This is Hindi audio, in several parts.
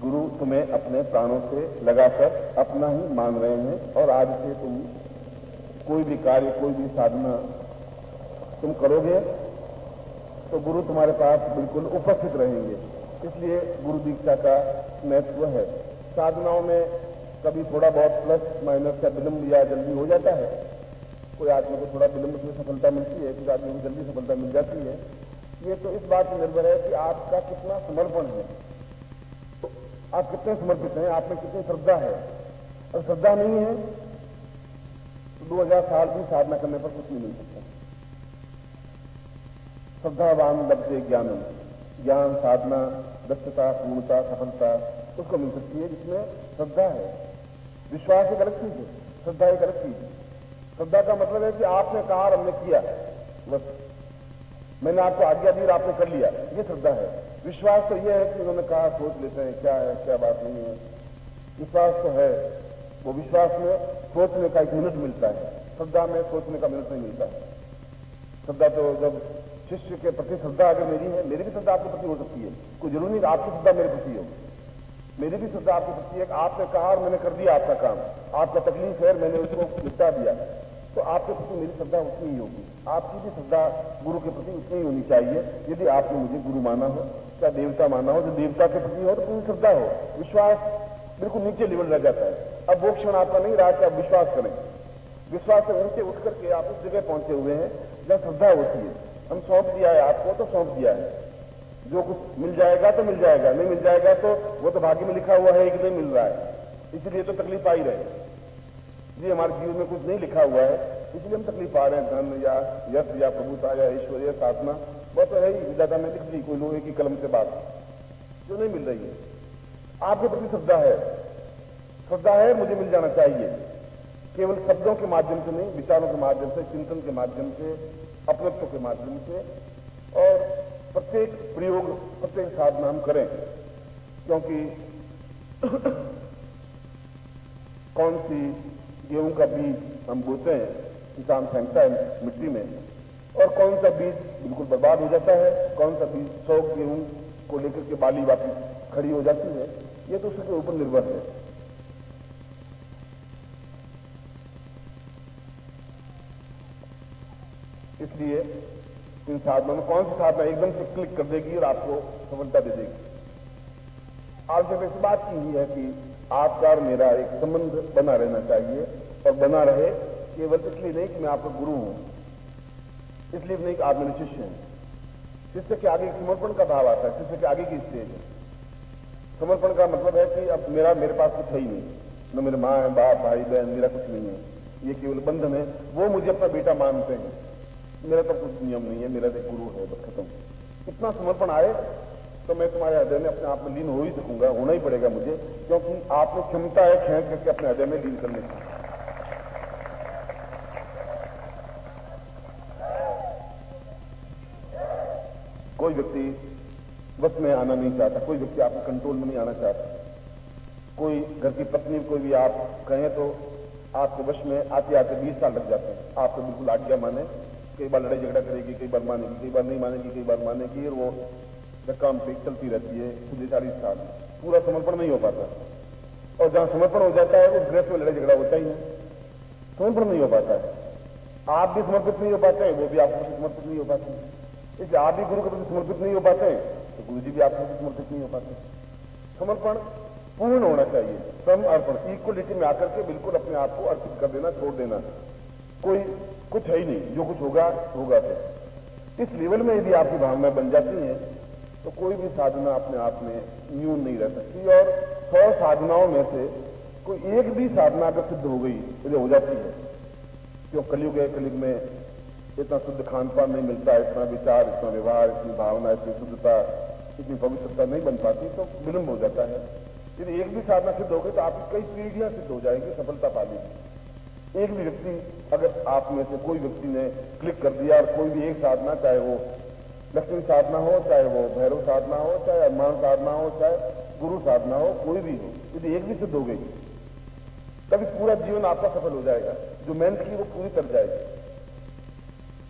गुरु तुम्हें अपने प्राणों से लगाकर अपना ही मान रहे हैं और आज से तुम कोई भी कार्य, कोई भी साधना तुम करोगे तो गुरु तुम्हारे पास बिल्कुल उपस्थित रहेंगे। इसलिए गुरु दीक्षा का महत्व है। साधनाओं में कभी थोड़ा बहुत प्लस माइनस का विलंब या जल्दी हो जाता है। कोई आदमी को थोड़ा विलंब से सफलता मिलती है, कुछ आदमी को जल्दी सफलता मिल जाती है। ये तो इस बात पर निर्भर है कि आपका कितना समर्पण है, तो आप कितने समर्पित हैं, आप में कितनी श्रद्धा है। और श्रद्धा नहीं है तो 2000 साल की साधना करने पर कुछ नहीं मिल सकता। श्रद्धावान लभते ज्ञानम, ज्ञान, साधना, दक्षता, पूर्णता, सफलता उसको मिल सकती है जिसमें श्रद्धा है। विश्वास एक अलग चीज है, श्रद्धा एक अलग चीज है। श्रद्धा का मतलब है कि आपने कहा और हमने किया, बस मैंने आपको आज्ञा दी और आपने कर लिया, ये श्रद्धा है। विश्वास तो यह है कि उन्होंने कहा, सोच लेते हैं क्या है क्या बात नहीं है। विश्वास तो है, वो विश्वास में सोचने का एक मिनट मिलता है, श्रद्धा में सोचने का मिनट नहीं मिलता। श्रद्धा तो जब शिष्य के प्रति श्रद्धा अगर मेरी है, मेरी भी श्रद्धा आपके प्रति हो सकती है, कोई जरूरी नहीं आपकी श्रद्धा मेरे प्रति हो। मेरी भी श्रद्धा आपके प्रति है कि आपने कहा और मैंने कर दिया आपका काम, आपका तकलीफ है मैंने उसको निपटा दिया, तो आपके प्रति मेरी श्रद्धा उतनी ही होगी। आपकी भी श्रद्धा गुरु के प्रति उतनी ही होनी चाहिए। यदि आपने मुझे गुरु माना हो, क्या देवता माना हो, जो देवता के प्रति हो तो पूरी श्रद्धा हो। विश्वास बिल्कुल नीचे लेवल रह जाता है। अब वो क्षण आपका नहीं रहा कि आप विश्वास करें। विश्वास से नीचे उठ करके आप उस जगह पहुंचे हुए हैं जहां श्रद्धा होती है। हम सौंप दिया है आपको तो सौंप दिया है, जो कुछ मिल जाएगा तो मिल जाएगा, नहीं मिल जाएगा तो वो तो भाग्य में लिखा हुआ है कि नहीं मिल रहा है, इसलिए तो तकलीफ आ ही रहे। जी हमारे जीवन में कुछ नहीं लिखा हुआ है इसलिए हम तकलीफ आ रहे हैं। धन या यश या प्रभुता या ऐश्वर्य साधना वो तो है ही, विधाता में लिख दी कोई लोहे की कलम से बात जो नहीं मिल रही है। आपके प्रति श्रद्धा है, श्रद्धा है मुझे मिल जाना चाहिए। केवल शब्दों के माध्यम से नहीं, विचारों के माध्यम से, चिंतन के माध्यम से, अपनत्व के माध्यम से, और प्रत्येक प्रयोग, प्रत्येक साधना हम करें। क्योंकि कौन सी गेहूं का बीज हम बोते हैं, किसान फेंकता है मिट्टी में, और कौन सा बीज बिल्कुल बर्बाद हो जाता है, कौन सा बीज 100 गेहूं को लेकर के बाली वापस खड़ी हो जाती है, ये तो उसके ऊपर निर्भर है। इसलिए इन साधनों में कौन सी साधना एकदम से क्लिक कर देगी और आपको सफलता दे देगी। आवश्यक इस बात की ही है कि आपका और मेरा एक संबंध बना रहना चाहिए, और बना रहे केवल इसलिए नहीं कि मैं आपका गुरु हूं, इसलिए नहीं कि आप मेरे शिष्य हैं। शिष्य के आगे समर्पण का भाव आता है, शिष्य के आगे की स्टेज है। समर्पण का मतलब है कि अब मेरे पास कुछ है ही नहीं, न मेरे माँ है, बाप, भाई, बहन, मेरा कुछ नहीं है, ये केवल बंधन है। वो मुझे अपना बेटा मानते हैं, मेरा तो कुछ नियम नहीं है, मेरा तो गुरु है, बस खत्म। इतना समर्पण आए तो मैं तुम्हारे हृदय में अपने आप में लीन हो ही सकूंगा, होना ही पड़ेगा मुझे, क्योंकि आप में क्षमता है खींच करके अपने हृदय में लीन करने की। कोई व्यक्ति बस में आना नहीं चाहता, कोई व्यक्ति आपके कंट्रोल में नहीं आना चाहता। कोई घर की पत्नी कोई भी आप कहें तो आपके वश में आते आते 20 साल लग जाते हैं। आपको बिल्कुल आज्ञा माने, कई बार लड़ाई झगड़ा करेगी, कई बार मानेगी, कई बार नहीं मानेगी, कई बार मानेगी, और वो काम पे चलती रहती है 40 साल। पूरा समर्पण नहीं हो पाता, और जहां समर्पण हो जाता है उस गृह में लड़ाई झगड़ा होता ही नहीं, समर्पण नहीं हो पाता है। आप भी समर्पित नहीं हो पाते हैं, वो भी आपको समर्पित नहीं हो पाते हैं। इसलिए आप भी गुरु के प्रति समर्पित नहीं हो पाते हैं तो गुरु जी भी आपके प्रति समर्पित नहीं हो पाते। समर्पण पूर्ण होना चाहिए, समर्पण इक्वलिटी में आकर के बिल्कुल अपने आप को अर्पित कर देना, छोड़ देना। कोई कुछ है ही नहीं, जो कुछ होगा होगा। तो इस लेवल में यदि आपकी भावना बन जाती है तो कोई भी साधना अपने आप में न्यून नहीं रह सकती। और 100 साधनाओं में से कोई एक भी साधना अगर सिद्ध हो गई तो हो जाती है। क्यों कलयुग है, कलयुग में इतना शुद्ध खान पान नहीं मिलता, इतना विचार, इतना व्यवहार, इतनी भावना, इतनी शुद्धता, इतनी पवित्रता नहीं बन पाती, तो विलंब हो जाता है। यदि एक भी साधना सिद्ध हो गई तो आपकी कई पीढ़ियां सिद्ध हो जाएंगी, सफलता पा लेगी। एक भी व्यक्ति अगर आप में से कोई व्यक्ति ने क्लिक कर दिया, और कोई भी एक साधना, चाहे वो लक्ष्मी साधना हो, चाहे वो भैरव साधना हो, चाहे हनुमान साधना हो, चाहे गुरु साधना हो, कोई भी हो, यदि एक भी सिद्ध हो गई तभी पूरा जीवन आपका सफल हो जाएगा। जो मेहनत की वो पूरी कर जाएगी।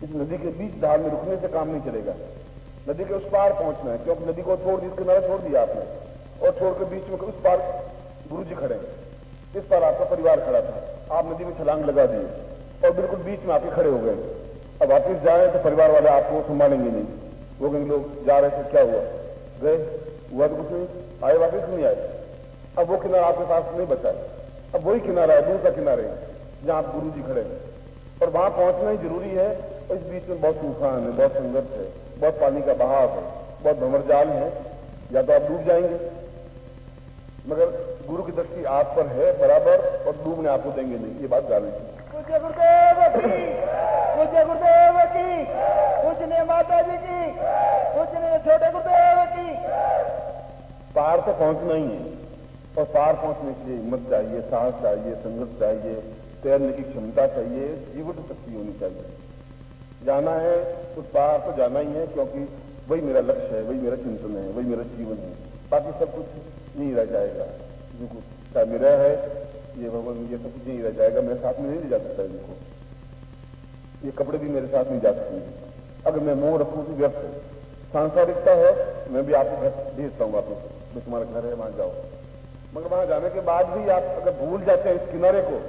इस नदी के बीच धार में रुकने से काम नहीं चलेगा, नदी के उस पार पहुंचना है। क्योंकि नदी को छोड़ दी, किनारा छोड़ दिया आपने, और छोड़कर बीच में उस पार गुरु जी खड़े हैं, इस पर आपका परिवार खड़ा था, आप नदी में छलांग लगा दिए और बिल्कुल बीच में आके खड़े हो गए। अब वापिस जाए तो परिवार वाले आपको संभालेंगे नहीं, वो कहेंगे लोग जा रहे थे क्या हुआ, गए, हुआ तो कुछ नहीं, आए वापिस नहीं आए। अब वो किनारा आपके पास नहीं बचा है, अब वही किनारा है, दूसरा किनारे जहां आप गुरु जी खड़े हैं, और वहां पहुंचना ही जरूरी है। और इस बीच में बहुत तूफान है, बहुत संघर्ष है, बहुत पानी का बहाव है, बहुत भंवरजाल है, या तो आप डूब जाएंगे, मगर गुरु की दृष्टि आप पर है बराबर, और डूबने आपको देंगे नहीं, ये बात जान लीजिए। पूज्य गुरुदेव की, पूज्य गुरुदेव की, पूजनीय माता जी की, पूजनीय छोटे गुरुदेव की। पार तो पहुंचना ही है, और पार पहुंचने के लिए हिम्मत चाहिए, साहस चाहिए, संघर्ष चाहिए, तैरने की क्षमता चाहिए, जीवन शक्ति होनी चाहिए। जाना है उस पार तो जाना ही है, क्योंकि वही मेरा लक्ष्य है, वही मेरा चिंतन है, वही मेरा जीवन है। बाकी सब कुछ नहीं रह जाएगा, जो कुछ चाहे मेरा है ये भगवान, ये सब कुछ नहीं रह जाएगा, मेरे साथ में नहीं जा सकता इनको, ये कपड़े भी मेरे साथ नहीं जा सकते। अगर मैं मोह रखूं तो व्यर्थ है, सांसारिकता है, मैं भी आपको घर भेजता हूँ वापस, मैं तुम्हारा घर है वहां जाओ, मगर वहां जाने के बाद भी आप अगर भूल जाते हैं इस किनारे को,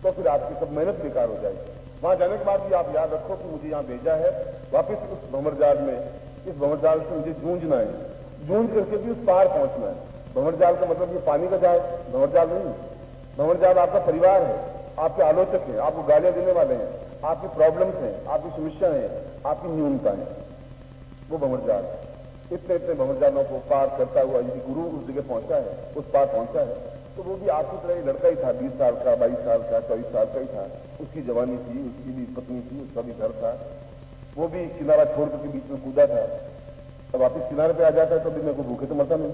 तो फिर आपकी सब मेहनत बेकार हो जाएगी। वहां जाने के बाद भी आप याद रखो कि मुझे यहाँ भेजा है, वापिस उस भंवरजाल में, इस भंवरजाल से मुझे जूझना है, जूझ करके भी उस पार पहुंचना है। भंवरजाल का मतलब ये पानी का जाल, भंवरजाल नहीं, भंवरजाल आपका परिवार है, आपके आलोचक हैं, आपको गालियां देने वाले हैं, आपकी प्रॉब्लम्स हैं, आपकी समस्या है, आपकी न्यूनता है, वो भंवरजाल। इतने इतने भंवरजालों को पार करता हुआ यदि गुरु उस जगह पहुंचा है, उस पार पहुंचा है, तो वो भी आपकी तरह लड़का ही था, 20 साल का, 22 साल का, 24 साल का ही था, उसकी जवानी थी, उसकी भी पत्नी थी, उसका भी घर था, वो भी किनारा छोड़ करके बीच में कूदा था। अब वापिस किनारे पे आ जाता है तो भी मेरे को भूखे तो मरता नहीं,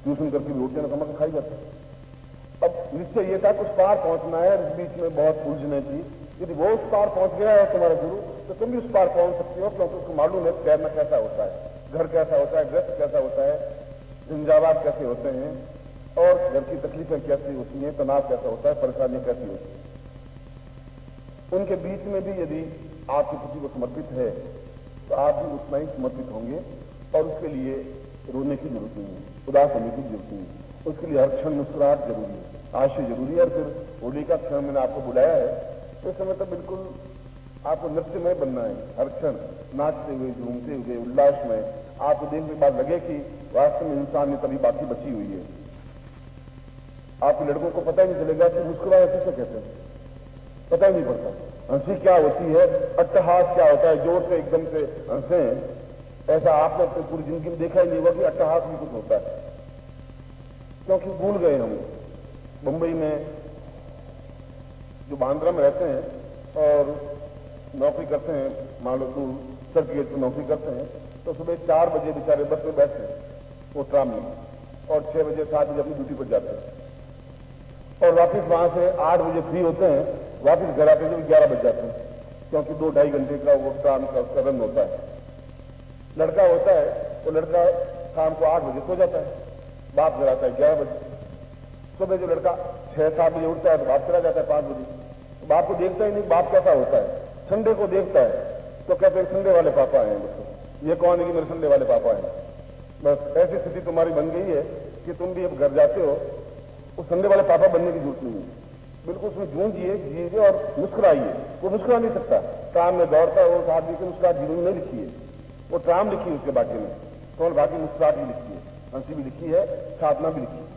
ट्यूशन करके रोटियां कमा के खाई जाता। अब निश्चय ये था कुछ पार पहुंचना है, इस बीच में बहुत उलझने थी। यदि वो उस पार पहुंच गया है तुम्हारा गुरु, तो तुम भी उस पार पहुंच सकते हो, क्योंकि उसको मालूम है तैरना कैसा होता है, घर कैसा होता है, ग्रस्त कैसा होता है, झंझावात कैसे होते हैं, और घर की तकलीफें कैसी होती हैं, तनाव कैसा होता है, परेशानियां कैसी होती हैं। उनके बीच में भी यदि आपकी किसी को समर्पित है तो आप भी उतना ही समर्पित होंगे, और उसके लिए रोने की जरूरत नहीं है, उदास होने की जरूरत नहीं है, उसके लिए हर क्षण मुस्कुराहट जरूरी है, आशय जरूरी है। और फिर होली का क्षण मैंने आपको बुलाया है, इस समय तो बिल्कुल आपको नृत्यमय बनना है, हर क्षण नाचते हुए, झूमते हुए, उल्लास में। आपको देखने के बाद लगे कि वास्तव में इंसान ने तभी बाकी बची हुई है। आपके लड़कों को पता ही नहीं चलेगा कि मुस्कुराए कैसे कहते हैं, पता ही नहीं पड़ता। हंसी क्या होती है, अट्टहास क्या होता है, जोर से एकदम से हंसे, ऐसा आपने अपनी पूरी जिंदगी में देखा ही नहीं होगा कि अट्टहास भी कुछ होता है, क्योंकि भूल गए हम। मुंबई में जो बांद्रा में रहते हैं और नौकरी करते हैं, मान लो दूर चर्च गेट पर नौकरी करते हैं, तो सुबह 4 बजे बेचारे बस में बैठते हैं वो ट्राम में, और 6 बजे 7 बजे अपनी ड्यूटी पर जाते हैं, और वापिस वहां से 8 बजे फ्री होते हैं, वापिस घर आते हैं 11 बज जाते हैं, क्योंकि 2-2.5 घंटे का वो ट्राम का रन होता है। लड़का होता है तो लड़का शाम को 8 बजे सो जाता है, बाप घर आता है 11 बजे। सुबह जो लड़का 6-7 बजे उठता है तो बाप चला जाता है 5 बजे। तो बाप को देखता ही नहीं, बाप कैसा होता है, संडे को देखता है तो कहते हैं संडे वाले पापा हैं, ये कौन है कि मेरे संडे वाले पापा हैं। बस ऐसी स्थिति तुम्हारी बन गई है कि तुम भी अब घर जाते हो, उस संडे वाले पापा बनने की जरूरत नहीं है, बिल्कुल उसमें जूझिए, जिए और मुस्कुराइए। वो मुस्कुरा नहीं सकता, ट्राम में दौड़ता है, उस आदमी की मुस्कुराहट जीवन में नहीं लिखी है, वो ट्राम लिखी है उसके बाकी में, केवल बाकी मुस्कुराहट भी लिखी है, हंसी भी लिखी है, साधना भी लिखी है,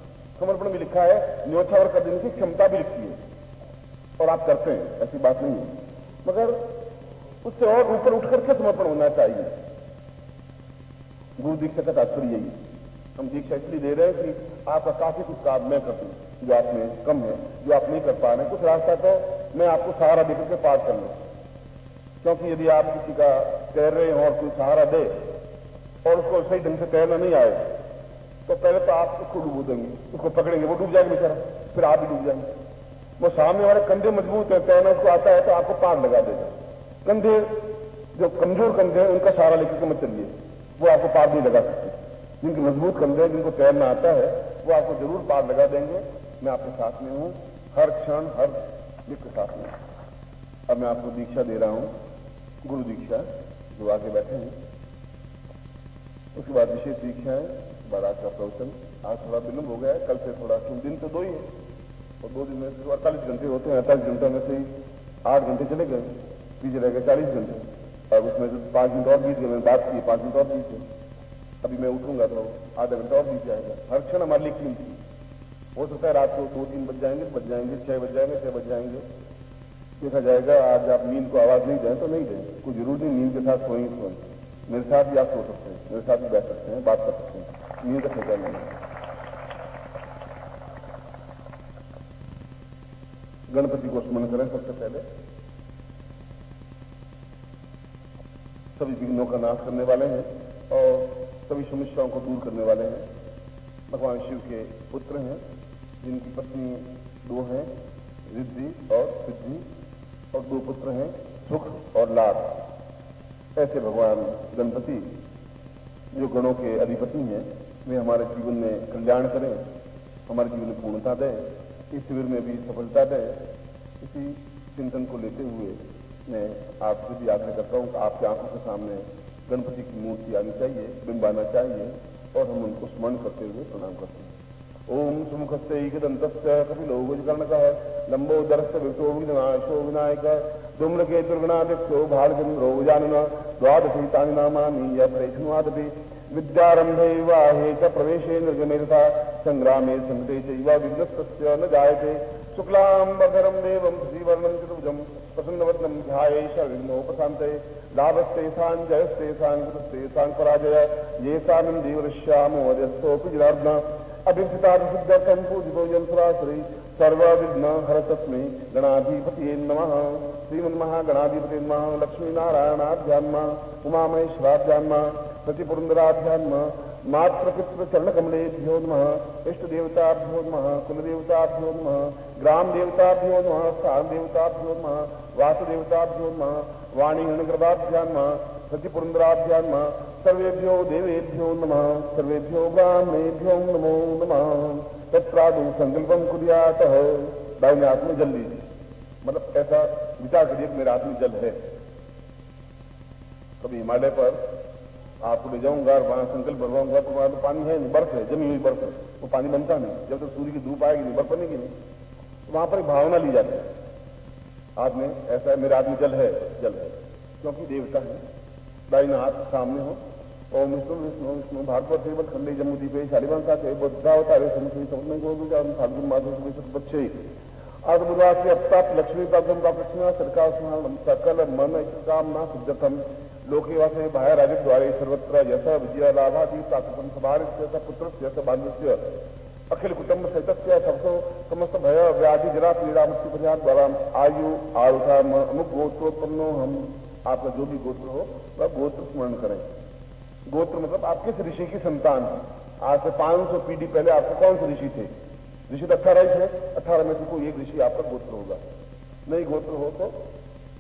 समर्पण भी लिखा है, न्योछावर कर देने की क्षमता भी लिखी है, और आप करते हैं, ऐसी बात नहीं है। मगर उससे और ऊपर उठ करके समर्पण होना चाहिए। गुरु दीक्षा का तात्पर्य यही है। हम दीक्षा इसलिए दे रहे हैं कि आपका काफी कुछ काम मैं कर दूं, जो आप में कम है, जो आप नहीं कर पा रहे हैं, कुछ रास्ता तो मैं आपको सहारा देकर के पार कर लूं। क्योंकि यदि आप किसी का तैर रहे हो और कोई सहारा दे और उसको सही ढंग से तैरना नहीं आए, तो पहले तो आप उसको डूबो देंगे, उसको पकड़ेंगे, वो डूब जाएगा बेचारा, फिर आप भी डूब जाएंगे। वो सामने वाले कंधे मजबूत है, तैरना उसको आता है तो आपको पार लगा देगा। कंधे जो कमजोर कंधे हैं उनका सहारा लेकर के मत चलिए, वो आपको पार नहीं लगा सकते। जिनके मजबूत कंधे, जिनको तैरना आता है, वो आपको जरूर पार लगा देंगे। मैं आपके साथ में हूं, हर क्षण, हर मिनट के साथ में। अब मैं आपको दीक्षा दे रहा हूं, गुरु दीक्षा, जो आगे बैठे हैं। उसके बाद विशेष दीक्षा है बाद आज का प्रवचन आज थोड़ा विलंब हो गया है, कल से थोड़ा, दिन तो 2 ही है और 2 दिन में 48 घंटे होते हैं, 48 घंटों में से 8 घंटे चले गए, पीछे रह गए 40 घंटे, और उसमें से 5 मिनट और बीत गए, मैंने बात की 5 मिनट और बीत गए, अभी मैं उठूंगा तो आधा घंटा और बीत जाएगा। हर क्षण हमारे लिए कीमती हो सकता है, रात को 2-3 बज जाएंगे, 6 बज जाएंगे, 6 बज जाएंगे, देखा जाएगा। आज आप नींद को आवाज नहीं दें तो नहीं दें, कोई जरूरी नहीं नींद के साथ सोएंगे, मेरे साथ भी आप सो सकते हैं, मेरे साथ भी बैठ सकते हैं, बात कर सकते हैं, नींद का फिक्र नहीं है। गणपति को स्मरण करें सबसे पहले, सभी विघ्नों का नाश करने वाले हैं और सभी समस्याओं को दूर करने वाले हैं। भगवान शिव के पुत्र हैं, जिनकी पत्नी 2 हैं, रिद्धि और सिद्धि, और 2 पुत्र हैं, सुख और लाभ। ऐसे भगवान गणपति जो गणों के अधिपति हैं, वे हमारे जीवन में कल्याण करें, हमारे जीवन में पूर्णता दें, इस शिविर में भी सफलता दें। इसी चिंतन को लेते हुए मैं आपसे भी आग्रह करता हूं कि आपकी आंखों के सामने गणपति की मूर्ति आनी चाहिए, बिंब आना चाहिए, और हम उनको स्मरण करते हुए प्रणाम करते हैं। ओम सुमुखस्यैकदन्तस्य कपिलो गजकर्णकः लंबोदरस्य वृतो विघ्नाशो विनायकः धूम्रकेतुर्गणाध्यक्षो भालचन्द्रो गजाननः द्वादशीतानि नामानि यत्रेष्णुवादपि विद्यारंभे वाहे च प्रवेशे निर्गमे तथा संग्रामे संकटे चैव विघ्नस्तस्य न जायते। शुक्लांबरधरं देवं श्रीवर्णं चतुर्भुजं प्रसन्नवदनं ध्यायेत् सर्वविघ्नोपशान्तये। लाभस्तेषां जयस्तेषां कृतस्तेषां पराजय येषां देवऋष्यामो अजस्तोऽपि जनार्दन अभिप्सितार्थसिद्ध्यर्थं पूजितो यन्त्राश्री सर्वविघ्न हरतस्मै गणाधिपतये नमः। श्रीमन्महागणाधिपतये नमः। लक्ष्मीनारायणाभ्यान्मा उमामहेश्वराभ्यान्मा प्रतिपुरन्दराभ्यान्मा मातृपितृचरणकमलेभ्यो नमः। इष्टदेवताभ्यो नमः। कुलदेवताभ्यो नमः। ग्रामदेवताभ्यो नमः। स्थानदेवताभ्यो नमः। वासुदेवताभ्यो नमः। वाणीगणकृताभ्यान्मा प्रतिपुरन्दराभ्यान्मा सर्वेभ्यो देवेभ्यो नमः। सर्वेभ्यो ब्राह्मणेभ्यो नमो नमः। तत्प्रादु संकल्पम कुर्यातः। दाहिने हाथ में जल लीजिए, मतलब ऐसा विचार करिए कि मेरे हाथ में जल है। कभी हिमालय पर आपको ले जाऊंगा और वहां संकल्प भरवाऊंगा तो वहां तो पानी है नहीं, बर्फ है, जमी हुई बर्फ है, वो पानी बनता नहीं, जब तक सूर्य की धूप आएगी नहीं, बर्फ बनेगी नहीं। तो वहां पर एक भावना ली जाती है, हाथ में ऐसा है, मेरे हाथ में जल है, जल है, क्योंकि देवता है। दाहिना हाथ सामने हो। ओम विष्णु विष्णु विष्णु भागवत सेवत खंडे जमुदीपे शालिवान साथे बुद्धावतारे समुद्री समुद्र गोविंद फाल्गुन माधव बच्चे आज बुधवार से अब लक्ष्मी पागम का कृष्ण सरकार सकल मन कामना सिद्धतम लोके वासे बाह्य राज्य द्वारे सर्वत्र यश विजय लाभादि प्राकृतम सभार्य पुत्र बांधव्य अखिल कुटुंब सहित सबसो समस्त भय व्याधि जरा पीड़ा मुक्ति प्रजा द्वारा आयु आरुषा अमुक गोत्रोत्पन्नो हम। आपका जो भी गोत्र हो वह गोत्र स्मरण करें। गोत्र मतलब आप किस ऋषि की संतान है। आज से 500 पीढ़ी पहले आपके कौन से ऋषि थे? ऋषि तो 18 ही थे, 18 में से कोई एक ऋषि आपका गोत्र होगा। नहीं गोत्र हो तो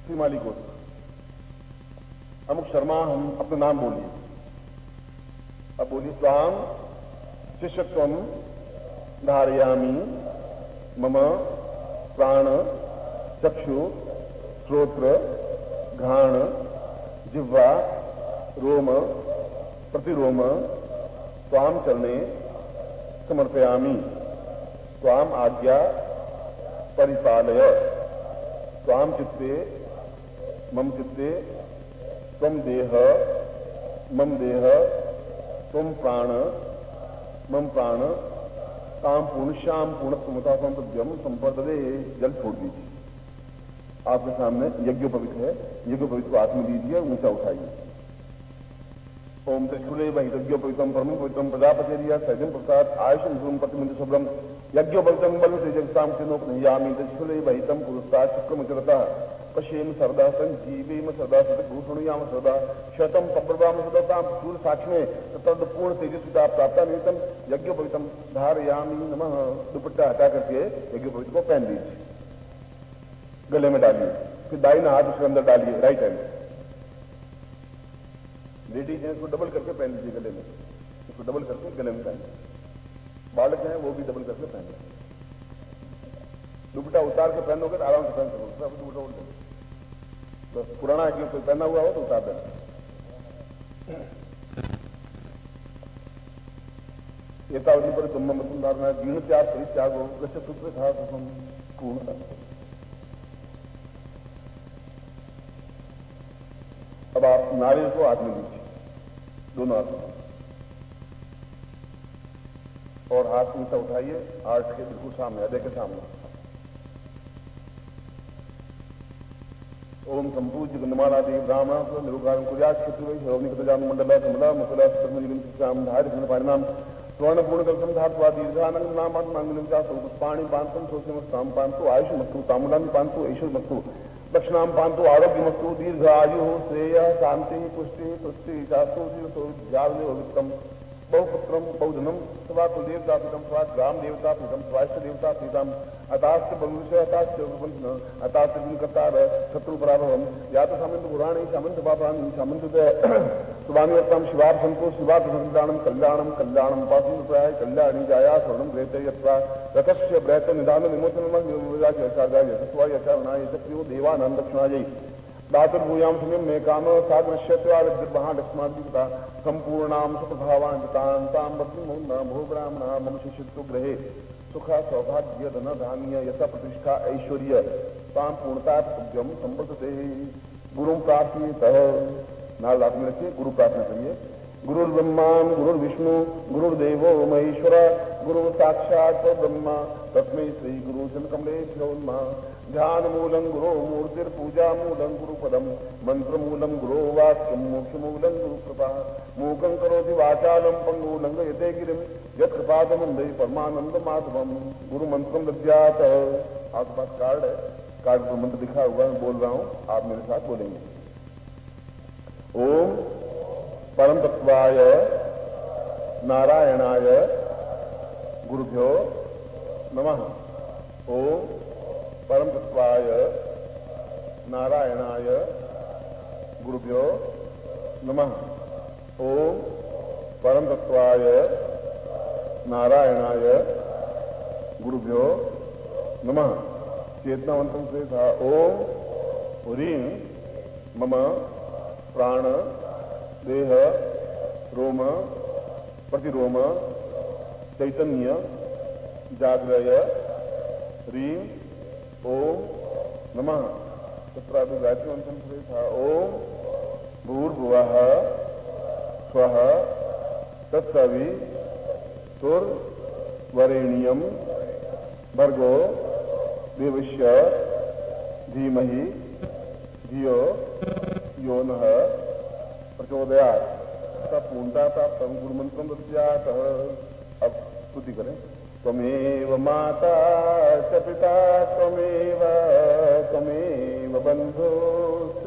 श्रीमाली गोत्र। अमुक शर्मा, हम अपना नाम बोलिए। अब बोलिए, स्वाम शिष्यत्वम धारयामी मम प्राण चक्षु श्रोत्र घ्राण जिह्वा रोम प्रतिरोम स्वाम चरणे समर्पयामी। स्वाम आज्ञा परिपालय। स्वाम चित्ते मम चित्ते त्वम देह मम देह त्वम प्राण मम प्राण ताम पूर्णश्याम पूर्णत्वमता संपद्यम संपदे। जल छोड़ दीजिए। आपके सामने यज्ञोपवीत है, यज्ञोपवीत को हाथ में लीजिए, ऊंचा उठाइए। ओम त्रिशूले वैदज्ञोपवीतम परम पवित्रम प्रजापतिरिया सैजन प्रसाद आयुषम धूम प्रतिमिंद शुभ्रम यज्ञोपवीतम बल से जगताम चिनोपनयामी त्रिशूले वहितम पुरुषा शुक्रमचरता पश्येम सरदा संजीवेम सदा सतभूषणयाम सदा शतम पप्रभाम सदताम सूर्य साक्ष में तद पूर्ण तेजस्विता प्राप्त निमित्तम यज्ञोपवीतम धारयामी नमः। दुपट्टा हटा करके यज्ञोपवीत को पहन लीजिए, गले में डालिए, फिर दाहिना हाथ उसके अंदर डालिए, राइट हैंड। लेडीज हैं इसको डबल करके पहन लीजिए गले में, इसको डबल करके गले में पहन। बालक हैं वो भी डबल करके पहन। दुपट्टा उतार के पहनोगे तो आराम से पहन सकोगे। दुपट्टा उठ जाए तो पुराना है, कोई पहना हुआ हो तो उतार देना। एतावली पर ब्रह्म वसुंधारणा जीर्ण त्याग परित्यागो गच्छ सूत्र था पूर्ण। अब आप नारियल को हाथ में लीजिए, दोनों हाथों में, और हाथ ऊंचा उठाइए आर्ट के बिल्कुल सामने, हृदय के सामने। ओम संपूज्य गंधमालादि ब्राह्मण निरुकारं कुर्यात् शत्रुवै सर्वनिकतजाम मंडला कमला मुकुला सुब्रह्मण्यं धारितं पाणिनां स्वर्णपूर्णकल्पं धात्वा दीर्घानंद नामात्मांगनं च पुष्पाणि पान्तु सोस्यमस्तां पान्तु आयुष्मस्तु ताम्बूलानि पान्तु ऐश्वर्यमस्तु दक्षिणां पान्तु आरोग्यमस्तु दीर्घ आयु श्रेय शांति पुष्टि तुष्टि शास्त्रो वित्तम बहुपुत्रम बहुधनम स्वा कुलदेवता प्रीतम स्वा ग्राम देवता प्रीतम स्वास्थ्य देवता प्रीतम अतास्त भविष्य अतास्त कर्तार शत्रु पराभवम या तो सामंत पुराणी सामंत पापानि सामंत सुभानिवर्तम शिवार संतो शिवा संकल्याणम कल्याणम कल्याणम पासुन प्राय कल्याणी जाया स्वर्णम प्रेत यत्रा रथस्य ब्रैत निदान विमोचनम यशस्वा यशरणाय यशप्रियो देवानंद दक्षिणाजय दातुर्भूयाम समय में काम साग्रश्यत्वादिर्महालक्ष्मादिता संपूर्णाम सुखभावांतां भक्तिमोन्ना भो ब्राह्मणा मम शिष्यत्व ग्रहे सुख सौभाग्य धन धान्य यश प्रतिष्ठा ऐश्वर्य तां पूर्णता तुभ्यम संपदते। गुरु प्राप्त नाल रात में रखिए, गुरु प्रार्थना करिए। गुरुर्ब्रह्मा गुरुर्विष्णु गुरुर्देवो महेश्वर गुरु साक्षात् ब्रह्मा तस्मै श्री गुरु कमलेभ्यो नमः। ध्यान मूलं गुरो मूर्तिर्पूजा मूलं गुरुपदम मंत्र मूलं गुरो वाक्यम मोक्ष मूलं गुरु कृपा मूकं करोति वाचालं पंगु लंघयते गिरिं यत्कृपातमंदे परमानंद माधवम। गुरु मंत्रम दद्यात्। आपके पास कार्ड है, कार्ड पर मंत्र लिखा हुआ मैं बोल रहा हूं, आप मेरे साथ बोलेंगे। ओम परम तत्वाय नारायणाय गुरुभ्यो नमः। ओम परम तत्वाय नारायणाय गुरुभ्यो नमः। ओम परम तत्वाय नारायणाय गुरुभ्यो नमः। चेतना मंत्र से था ओम ह्रीं मम प्राण देह रोम प्रतिरोम चैतन्य जागृय ह्रीं ओम नमः। तत्रापि गायत्री मंत्र से था ओम भूर्भुवः स्वः तत्सवितुर्वरेण्यं भर्गो देवस्य धीमहि धियो यो नः प्रचोदयात्। पूर्णता प्राप्त गुरु मंत्रम दद्यात्। अब स्तुति करें। त्वमेव माता च पिता त्वमेव बन्धुश्च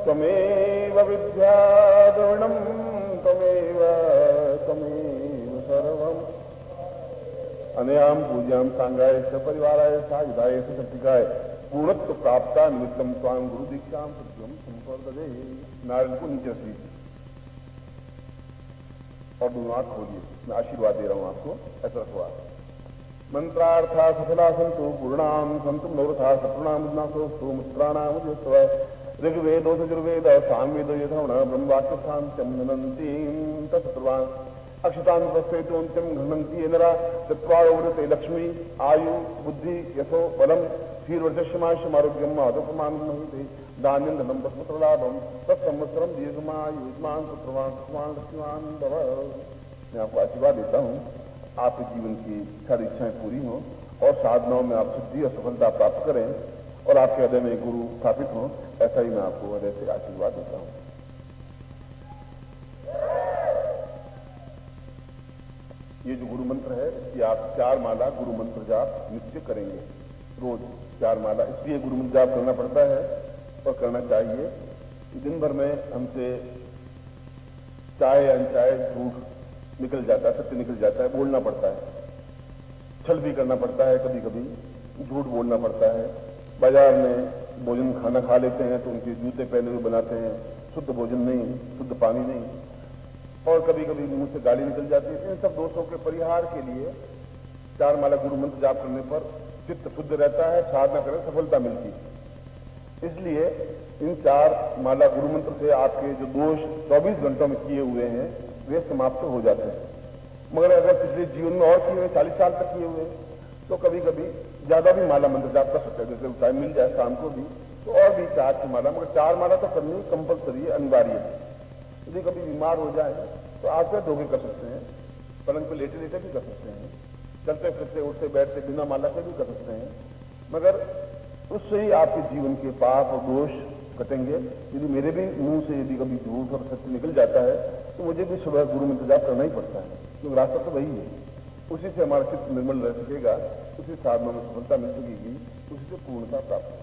त्वमेव विद्या द्रविणं त्वमेव सर्वम्। अनयाम पूज्याम सांगाय सपरिवाराय सायुधाय सशक्तिकाय पूर्णत्व प्राप्ता निमित्तम स्वां गुरु दीक्षाम सत्यम संपर्दे। नारायण को नीचे रखिए और दोनों आंख खोलिए। मैं आशीर्वाद दे रहा हूं आपको, ऐसा रखवा। मंत्रार्था सफला संतु पूर्णाम संतु नवरथा सप्रणा मुद्नासोस्तु मित्राणाम उद्योत्सव ऋग्वेदो सजुर्वेद सामवेद यथावण ब्रह्मवाक्य शांत्यम ननन्ति तत्सर्वान् अक्षतान् प्रस्थेतोन्त्यं घ्नन्ति ये नरा चत्वारोवृते लक्ष्मी आयु बुद्धि यशो बलम क्षीरवर्चस्यमाशमारोग्यम आदपमानमहिते धान्यं धनं पद्मत्रलाभं तत्संवत्सरं दीर्घमायुष्मान पुत्रवान सुखवान लक्ष्मीवान भव। मैं आपको आशीर्वाद देता हूँ, आपके जीवन की सारी इच्छाएं पूरी हों और साधनाओं में आप सिद्धि और सफलता प्राप्त करें और आपके हृदय में गुरु स्थापित हों। ऐसा ही मैं आपको हृदय से आशीर्वाद देता हूँ। ये जो गुरु मंत्र है, इसकी आप 4 माला गुरु मंत्र जाप निश्चय करेंगे रोज 4 माला। इसलिए गुरु मंत्र जाप करना पड़ता है और करना चाहिए। दिन भर में हमसे चाहे अनचाहे झूठ निकल जाता है, सत्य निकल जाता है, बोलना पड़ता है, छल भी करना पड़ता है, कभी कभी झूठ बोलना पड़ता है। बाजार में भोजन खाना खा लेते हैं तो उनके जूते पहने हुए बनाते हैं, शुद्ध भोजन नहीं, शुद्ध पानी नहीं, और कभी कभी मुंह से गाली निकल जाती है। इन सब दोषों के परिहार के लिए 4 माला गुरु मंत्र जाप करने पर चित्त शुद्ध रहता है, साधना करने सफलता मिलती है। इसलिए इन 4 माला गुरु मंत्र से आपके जो दोष 24 घंटों में किए हुए हैं वे समाप्त हो जाते हैं। मगर अगर पिछले जीवन में और किए हुए 40 साल तक किए हुए तो कभी कभी ज्यादा भी माला मंत्र जाप कर सकते हैं। जैसे टाइम मिल जाए शाम को भी तो और भी 4 की माला, मगर 4 माला तो करनी कंपलसरी है, अनिवार्य है। यदि कभी बीमार हो जाए तो आकर धोखे कर सकते हैं, पलंग पे लेटे लेटे भी कर सकते हैं, चलते फिरते उठते बैठते बिना माला के भी कर सकते हैं। मगर उससे ही आपके जीवन के पाप और दोष कटेंगे। यदि मेरे भी मुंह से यदि कभी झूठ और सत्य निकल जाता है तो मुझे भी सुबह गुरु मंत्र जाप करना ही पड़ता है, क्योंकि रास्ता तो वही है। उसी से हमारा चित्त निर्मल रह सकेगा, उसी साधना में सफलता मिल सकेगी, उसी से पूर्णता प्राप्त होगी।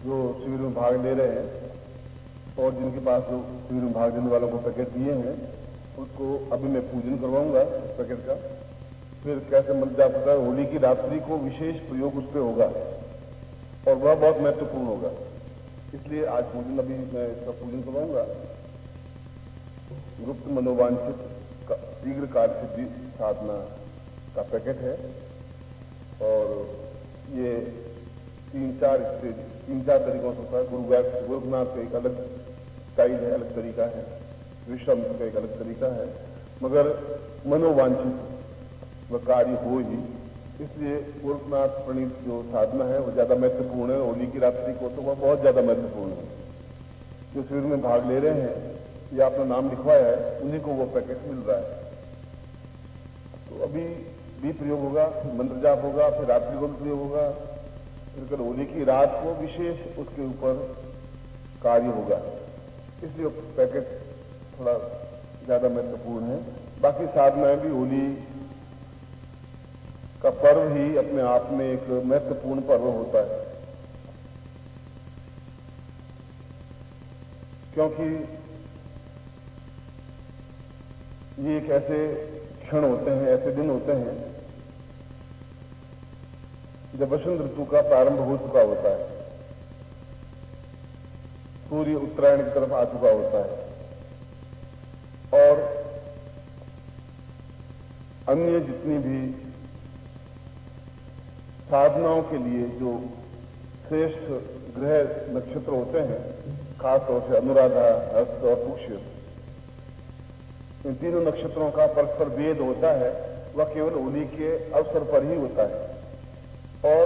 जो शिविर में भाग ले रहे हैं और जिनके पास जो शिविर में भाग लेने वालों को पैकेट दिए हैं उसको अभी मैं पूजन करवाऊंगा पैकेट का। फिर कैसे मंत्र जाप होता है, होली की रात्रि को विशेष प्रयोग उस पर होगा और वह बहुत महत्वपूर्ण होगा, इसलिए आज पूजन अभी मैं इसका पूजन करवाऊंगा। गुप्त मनोवांछित शीघ्र कार्य सिद्धि साधना का पैकेट है और ये 3-4 तरीकों से होता है। गुरुनाथ का एक अलग स्टाइल है, अलग तरीका है, विश्राम का एक अलग तरीका है, मगर मनोवांछित वह कार्य हो ही, इसलिए गोरखनाथ प्रणीत जो साधना है वो ज्यादा महत्वपूर्ण है। होली की रात्रि को तो वह बहुत ज्यादा महत्वपूर्ण है। जो शिविर में भाग ले रहे हैं या अपना नाम लिखवाया है उन्हीं को वो पैकेट मिल रहा है। तो अभी भी प्रयोग होगा, मंत्र जाप होगा, फिर रात्रि को भी प्रयोग होगा, फिर कल होली की रात को विशेष उसके ऊपर कार्य होगा, इसलिए पैकेट थोड़ा ज्यादा महत्वपूर्ण है। बाकी साधनाएं भी, होली का पर्व ही अपने आप में एक महत्वपूर्ण पर्व होता है, क्योंकि ये एक ऐसे क्षण होते हैं, ऐसे दिन होते हैं जब वसंत ऋतु का प्रारंभ हो चुका होता है, सूर्य उत्तरायण की तरफ आ चुका होता है और अन्य जितनी भी साधनाओं के लिए जो श्रेष्ठ ग्रह नक्षत्र होते हैं, खासतौर से अनुराधा, हस्त और पुष्य, इन तीनों नक्षत्रों का परस्पर भेद होता है, वह केवल होली के अवसर पर ही होता है और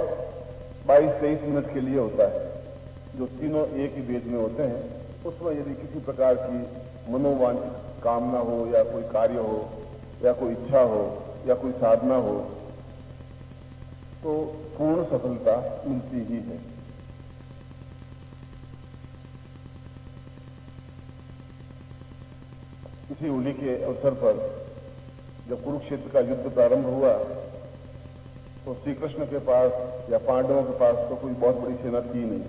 22-23 मिनट के लिए होता है। जो तीनों एक ही भेद में होते हैं, उसमें यदि किसी प्रकार की मनोवांछित कामना हो या कोई कार्य हो या कोई इच्छा हो या कोई साधना हो तो पूर्ण सफलता मिलती ही है। इसी होली के अवसर पर जब कुरुक्षेत्र का युद्ध प्रारंभ हुआ तो श्री कृष्ण के पास या पांडवों के पास तो कोई बहुत बड़ी सेना थी नहीं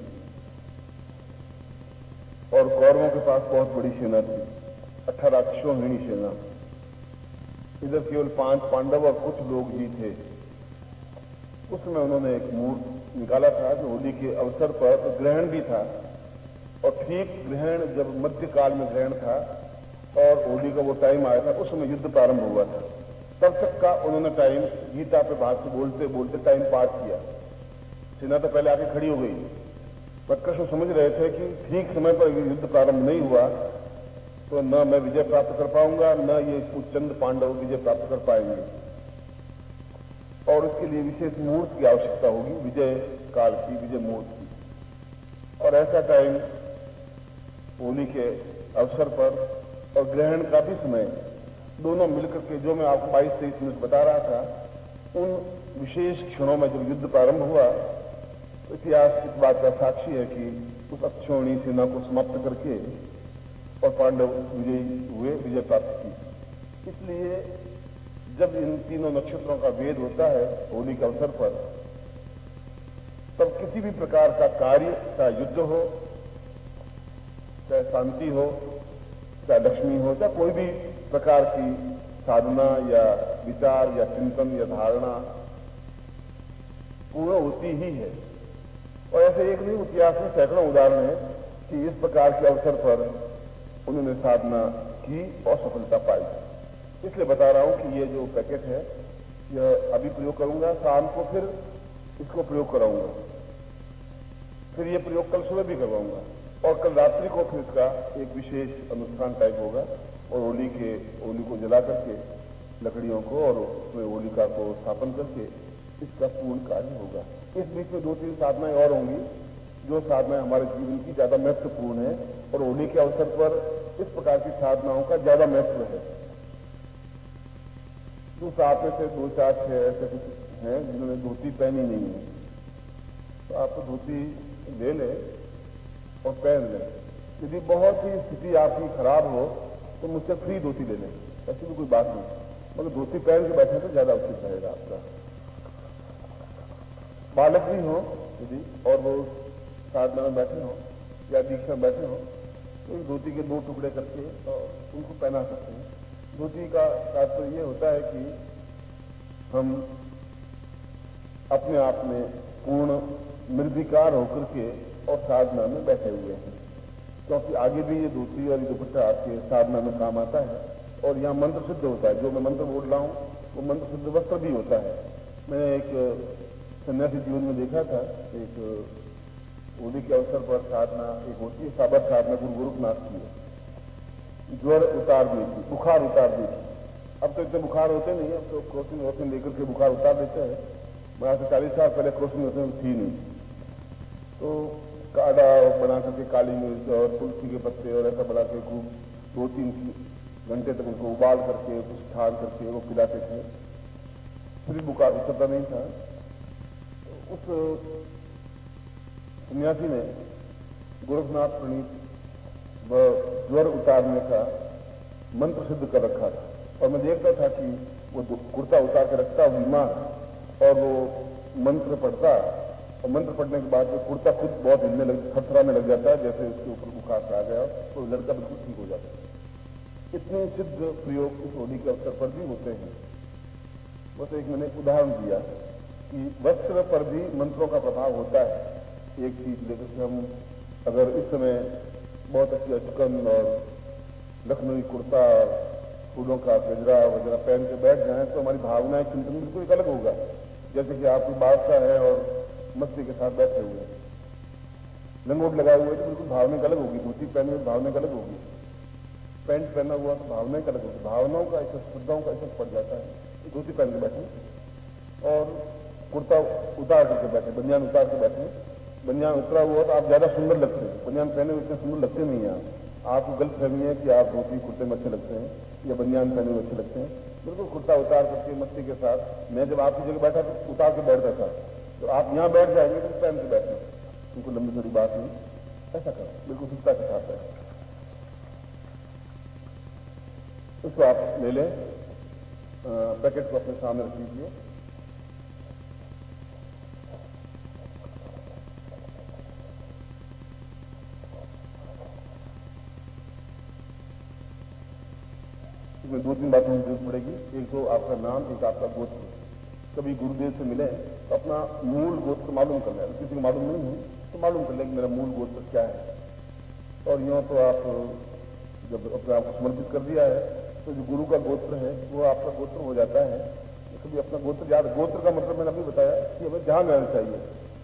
और कौरवों के पास बहुत बड़ी सेना थी, 18 अक्षौहिणी सेना। इधर केवल 5 पांडव और कुछ लोग ही थे। उसमें उन्होंने एक मूर्त निकाला था जो होली के अवसर पर, तो ग्रहण भी था और ठीक ग्रहण जब मध्यकाल में ग्रहण था और होली का वो टाइम आया था, उस समय युद्ध प्रारंभ हुआ था। तब तक का उन्होंने टाइम गीता पे बात से बोलते बोलते टाइम पास किया। सेना तो पहले आके खड़ी हो गई, पर कृष्ण समझ रहे थे कि ठीक समय पर युद्ध प्रारंभ नहीं हुआ तो न मैं विजय प्राप्त कर पाऊंगा, न ये कुछ चंद पांडव विजय प्राप्त कर पाएंगे और उसके लिए विशेष मुहूर्त की आवश्यकता होगी, विजय काल की, विजय मुहूर्त की। और ऐसा टाइम होली के अवसर पर और ग्रहण का भी समय, दोनों मिलकर के जो मैं आपको 22-23 मिनट बता रहा था, उन विशेष क्षणों में जब युद्ध प्रारंभ हुआ, इतिहास इस बात का साक्षी है कि उस अक्षौहिणी सेना को समाप्त करके और पांडव विजयी हुए, विजय प्राप्त की। इसलिए जब इन तीनों नक्षत्रों का भेद होता है होली के अवसर पर, तब किसी भी प्रकार का कार्य, चाहे युद्ध हो, चाहे शांति हो, चाहे लक्ष्मी हो, चाहे कोई भी प्रकार की साधना या विचार या चिंतन या धारणा पूर्ण होती ही है। और ऐसे एक नहीं, इतिहास में सैकड़ों उदाहरण है कि इस प्रकार के अवसर पर उन्होंने साधना की और सफलता पाई। इसलिए बता रहा हूं कि ये जो पैकेट है यह अभी प्रयोग करूंगा, शाम को फिर इसको प्रयोग कराऊंगा, फिर ये प्रयोग कल सुबह भी करवाऊंगा और कल रात्रि को फिर इसका एक विशेष अनुष्ठान टाइप होगा और होली को जला करके लकड़ियों को और उसमें होलिका को स्थापन करके इसका पूर्ण कार्य होगा। इस बीच में 2-3 साधनाएं और होंगी जो साधनाएं हमारे जीवन की ज्यादा महत्वपूर्ण है और होली के अवसर पर इस प्रकार की साधनाओं का ज्यादा महत्व है। तो आप में से 2-4-6 ऐसे कुछ हैं जिन्होंने धोती पहनी नहीं है, तो आप धोती ले लें और पहन लें। यदि बहुत ही स्थिति आपकी खराब हो तो मुझसे फ्री धोती ले लें, ऐसी भी कोई बात नहीं, मगर धोती पहन के बैठे तो ज्यादा उचित रहेगा आपका। बालक भी हो यदि और वो साधना में बैठे हो या दीक्षा में बैठे हो तो इस धोती के 2 टुकड़े करके उनको पहना सकते हैं। धोती का तात्पर्य ये होता है कि हम अपने आप में पूर्ण निर्विकार होकर के और साधना में बैठे हुए हैं, क्योंकि आगे भी ये धोती और ये दुपट्टा आपके साधना में काम आता है और यहाँ मंत्र सिद्ध होता है। जो मैं मंत्र बोल रहा हूँ वो मंत्र सिद्ध वस्त्र भी होता है। मैंने एक सन्यासी जीवन में देखा था, एक होली के अवसर पर साधना एक होती है, साबर साधना गुरु गोरखनाथ की है। ज्वर उतार दी थी, बुखार उतार दी थी। अब तो इतने बुखार होते नहीं, अब तो क्रॉसिंग वॉसिंग लेकर के बुखार उतार देते हैं। मैं आज से 40 साल पहले क्रॉसिंग वॉसिंग थी नहीं, तो काढ़ा बना करके काली मिर्च और तुलसी के पत्ते और ऐसा बना के खूब 2-3 घंटे तक उनको उबाल करके कुछ छान करके वो पिलाते थे, फिर बुखार उतरता नहीं था। उस सन्यासी ने गोरखनाथ प्रणीत व ज्वर उतारने का मंत्र सिद्ध कर रखा था और मैं देखता था कि वो कुर्ता उतार के रखता बीमार और वो मंत्र पढ़ता और मंत्र पढ़ने के बाद वो कुर्ता खुद बहुत हिलने थरथराने लग जाता है, जैसे उसके ऊपर बुखार आ गया तो लड़का बिल्कुल ठीक हो जाता है। इतने सिद्ध प्रयोग इस होली के अवसर पर भी होते हैं। बस एक मैंने उदाहरण दिया कि वस्त्र पर भी मंत्रों का प्रभाव होता है। एक चीज लेकर के हम अगर इस समय बहुत अच्छी अचकन और लखनवी कुर्ता फूलों का गजरा वगैरह पहन के बैठ जाए तो हमारी भावनाएं चिंतन बिल्कुल एक अलग होगा। जैसे कि आपकी बादशाह है और मस्ती के साथ बैठे हुए हैं, लंगोट लगाए हुए तो बिल्कुल भावना अलग होगी, धोती पहने हुए भावना अलग होगी, पैंट पहना हुआ तो भावना अलग होगी। भावनाओं का ऐसा श्रद्धाओं का इफेक्ट पड़ जाता है। धोती पहन के बैठे और कुर्ता उतार करके बैठे, बनियान उतार के बैठे, बनियान उतरा हुआ तो आप ज्यादा सुंदर लगते हैं। बनियान पहने हुए इतने सुंदर लगते नहीं हैं। आपको गलत फहमी है कि आप धोती कुर्ते में अच्छे लगते हैं या बनियान पहने हुए अच्छे लगते हैं। बिल्कुल कुर्ता उतार करके मस्ती के साथ मैं जब आपकी जगह बैठा तो उतार के बैठता था, तो आप यहाँ बैठ जाएंगे तो पहन के बैठना, उनको लंबी थोड़ी बात नहीं, ऐसा करो बिल्कुल सुस्ता के साथ है। उसको आप ले लें, पैकेट को अपने सामने रख लीजिए। इसमें 2-3 बातों की जरूरत पड़ेगी। एक तो आपका नाम, एक आपका गोत्र। कभी गुरुदेव से मिले तो अपना मूल गोत्र मालूम कर लें। किसी को मालूम नहीं है तो मालूम कर लें कि मेरा मूल गोत्र क्या है। और यूँ तो आप जब अपने आप को समर्पित कर दिया है तो जो गुरु का गोत्र है वो आपका गोत्र हो जाता है। कभी अपना गोत्र याद, गोत्र का मतलब मैंने अभी बताया कि हमें ध्यान रहना चाहिए।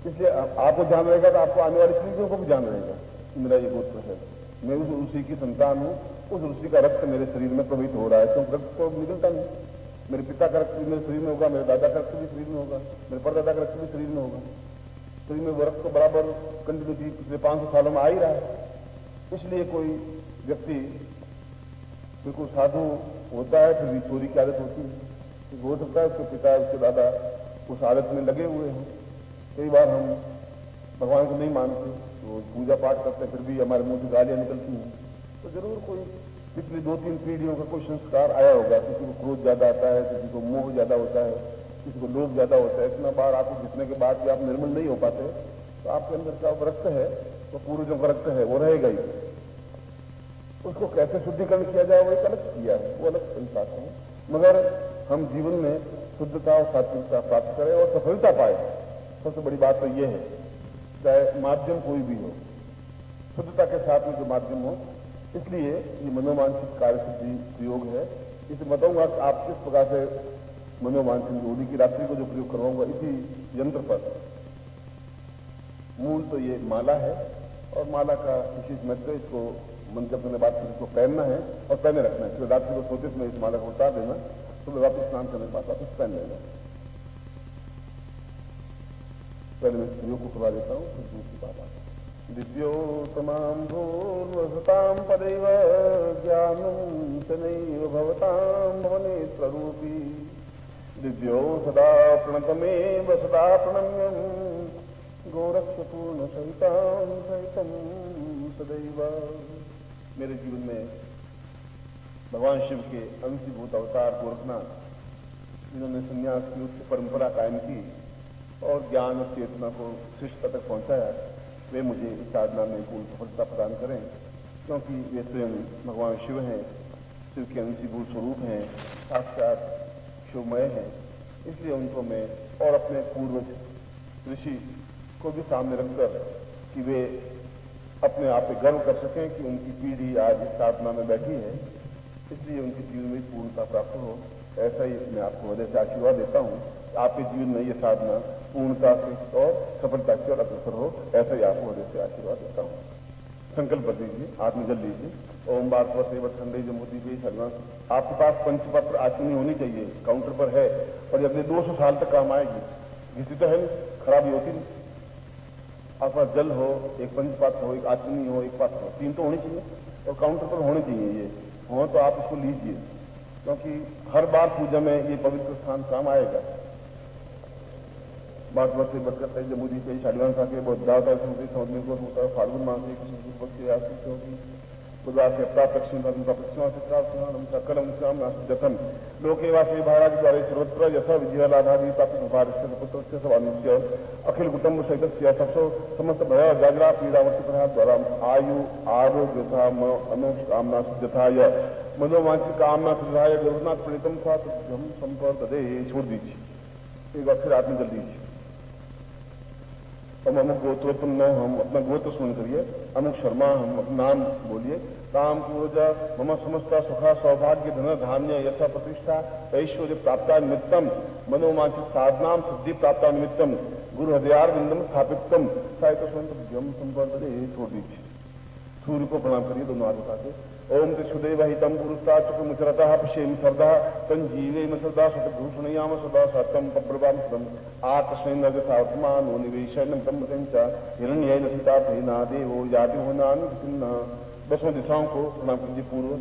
इसलिए आपको ध्यान रहेगा तो आपको आने वाली पीढ़ियों को भी ध्यान रहेगा कि मेरा ये गोत्र है, मैं उस ऋषि की संतान हूँ, उस ऋषि का रक्त मेरे शरीर में प्रवहित हो रहा है। क्योंकि रक्त तो निकलता नहीं, मेरे पिता का रक्त भी मेरे शरीर में होगा, मेरे दादा का रक्त भी शरीर में होगा, मेरे परदादा का रक्त भी शरीर में होगा। शरीर में वो रक्त तो बराबर कंटिन्यूटी पिछले 500 सालों में आ ही रहा है। इसलिए कोई व्यक्ति बिल्कुल साधु होता है फिर भी चोरी की आदत होती है, हो सकता है उसके पिता उसके दादा उस आदत में लगे हुए हैं। कई बार हम भगवान को नहीं मानते, तो पूजा पाठ करते फिर भी हमारे मुंह से गालियां निकलती हैं। तो जरूर कोई पिछली 2-3 पीढ़ियों का कोई संस्कार आया होगा। किसी को क्रोध ज्यादा आता है, किसी को मोह ज्यादा होता है, किसी को लोभ ज्यादा होता है। इतना बार आपको जितने के बाद भी आप निर्मल नहीं हो पाते तो आपके अंदर का रक्त है तो पूर्वजों का रक्त है वो रहेगा ही। उसको कैसे शुद्धिकरण किया जाए वो एक अलग किया है, वो अलग संसार है। मगर हम जीवन में शुद्धता और सात्विकता प्राप्त करें और सफलता पाए, सबसे बड़ी बात तो ये है। चाहे माध्यम कोई भी हो, शुद्धता के साथ में जो माध्यम हो। इसलिए ये मनोवांछित कार्य सिद्धि प्रयोग है। इसे बताऊंगा कि आप किस प्रकार से मनोवांछित होली की रात्रि को जो प्रयोग करवाऊंगा इसी यंत्र पर। मूल तो ये माला है और माला का विशेष महत्व, इसको मन जब मैंने बात की, इसको पहनना है और पहने रखना है, फिर रात्रि को सोते समय इस माला को उतार देना, सुबह वापस स्नान करने के बाद वापस पहन लेना। पहले मैं स्त्रियों को खुला देता हूँ, फिर दूसरी बात आती है। दिव्योत्तमां भूर्वसतां पदैव ज्ञानं च नैव भवतां भवनेत्ररूपी दिव्यो सदा प्रणतमेव सदा प्रणम्यं गोरक्षपूर्णसहितां सहितं सदैव। मेरे जीवन में भगवान शिव के अंशीभूत अवतार गोरखनाथ, जिन्होंने संन्यास की उच्च परंपरा कायम की और ज्ञान और चेतना को शिष्टता तक पहुंचाया, वे मुझे इस साधना में पूर्ण सफलता प्रदान करें, क्योंकि वे स्वयं भगवान शिव हैं, शिव के अंशीभूत स्वरूप हैं, साक्षात शिवमय हैं। इसलिए उनको मैं और अपने पूर्वज ऋषि को भी सामने रखकर कि वे अपने आप पे गर्व कर सकें कि उनकी पीढ़ी आज इस साधना में बैठी है, इसलिए उनके जीवन में पूर्णता प्राप्त हो। ऐसा ही मैं आपको हृदय से आशीर्वाद देता हूँ, आपके जीवन में ये साधना पूर्णता से और सफलता की ओर अग्रसर हो, ऐसा ही आपको हृदय से आशीर्वाद देता हूँ। संकल्प कर लीजिए, हाथ में जल लीजिए। ओम बार ठंडे जमुदी के शर्मा। आपके पास पंचपत्र आचनी होनी चाहिए, काउंटर पर है, और ये अगले 200 साल तक काम आएगी। घिसी तो है नहीं, खराबी होती नहीं। आपके पास जल हो, एक पंचपात्र हो, एक आचनी हो, एक पात्र हो, 3 तो होनी चाहिए, और काउंटर पर होने चाहिए। ये हो तो आप इसको लीजिए, क्योंकि हर बार पूजा में ये पवित्र स्थान काम आएगा। बात वर्ष से बरकत जमुदी के शालिवान साके बहुत ज्यादा समझने को होता है। फाल्गुन मास में किसी होगी बुधवार से प्राप्त दक्षिण पश्चिमा से प्राप्त सकलम श्याम नास्तिजतन लोके वासी भाड़ा के द्वारा सर्वत्र यथा विजय लाभादी प्राप्त भारत पुत्र से सवानुष्य अखिल कुटुंब सहित सबसो समस्त भय जागरा पीड़ावर्ती प्रहार द्वारा आयु आरोग्य यथा अनुकामना सिद्धाय मनोवांछित कामना सिद्धाय गुरुनाथ प्रणीतम था हम संपर्क दे छोड़ दीजिए, एक बार फिर आदमी जल दीजिए। हम अमुक गोत्रोत्पन्न, हम अपना गोत्र सुन करिए। अमुक शर्मा, हम अपना नाम बोलिए। राम पूजा मम समस्त सुखा सौभाग्य धन धान्य यथा प्रतिष्ठा ऐश्वर्य प्राप्ता निमित्तम मनोवांछित साधनाम सिद्धि प्राप्ता निमित्तम गुरु हृदयार बिंदम स्थापितम साहित्य संपर्क छोड़ दीजिए। सूर्य को प्रणाम करिए दोनों हाथ उठा के। ओम त्रिशुदेव हितम पुरुषा चुकमुचरता पिशेम श्रद्धा संजीवेम सदा सतभूषणयाम सदा सत्यम पब्रवाम सदम आत्मैनगथात्मानो निवेशनम ब्रह्मचंच हिरण्येन सीतार्थेना देवो याति होनानि चिन्ह। 10 दिशाओं को प्रणाम कीजिए पूर्व।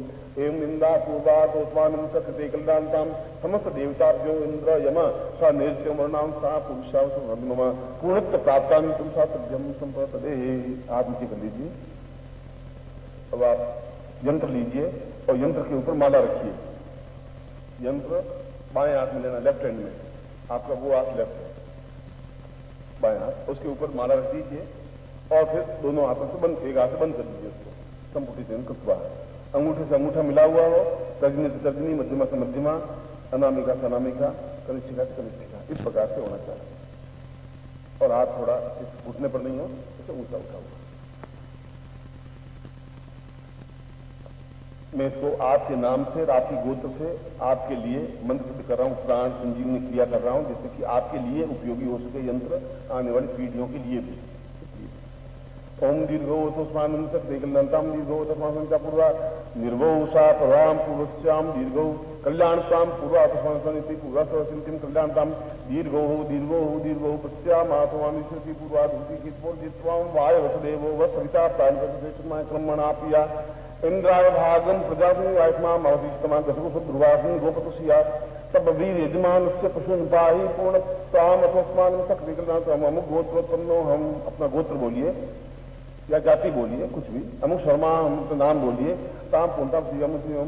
एवं निंदा पूर्वाद उत्मानम सकृते कल्याणताम समस्त देवताभ्यो इंद्र यम स निर्त्यम वर्णाम सा पुरुषा सुमम पूर्णत्व प्राप्तानि तुम सा सत्यम संपदे। आप नीचे कर लीजिए। अब आप यंत्र लीजिए और यंत्र के ऊपर माला रखिए। यंत्र बाएं हाथ में लेना, लेफ्ट हैंड में, आपका वो हाथ लेफ्ट है, बाएं हाथ, उसके ऊपर माला रख दीजिए और फिर दोनों हाथों से बंद, एक हाथ से बंद कर दीजिए उसको। संपुटी से कृत्वा अंगूठे से अंगूठा मिला हुआ हो, तर्जनी से तर्जनी, मध्यमा से मध्यमा, अनामिका से अनामिका, कनिष्ठिका से कनिष्ठिका, इस प्रकार से होना चाहिए। और हाथ थोड़ा इस घुटने पर नहीं हो, इसे ऊंचा उठा हुआ। मैं इसको आपके नाम से, आपकी गोत्र से आपके लिए मंत्र सिद्ध कर रहा हूँ, प्राण संजीवनी क्रिया कर रहा हूँ, जिससे कि आपके लिए उपयोगी हो सके यंत्र आने वाली पीढ़ियों के लिए भी। ओम दीर्घो तस्मान सकताम दीर्घो तस्मान पूर्वा निर्भो सा प्रभाम पूर्वश्याम दीर्घो कल्याणताम पूर्वा तस्मान पूर्वा सिंतिम कल्याणताम दीर्घो दीर्घो दीर्घो पश्याम आत्मानी श्रुति पूर्वा धूति कित्वाम वाय वसुदेवो वसविता प्राण क्रमणा पिया इंद्राय भागम प्रजापति आत्मा मवधिष्ठमा गसुष ध्रुवाग्नि गोपतुषिया तब वीर यजमान से पशुन पाही पूर्ण ताम अथोस्मान शक्ति कल्याण। अमुक गोत्रोत्पन्नो, हम अपना गोत्र बोलिए या जाति बोलिए, कुछ भी। अमुक शर्मा, हम अपना नाम बोलिए। ताम पूर्णता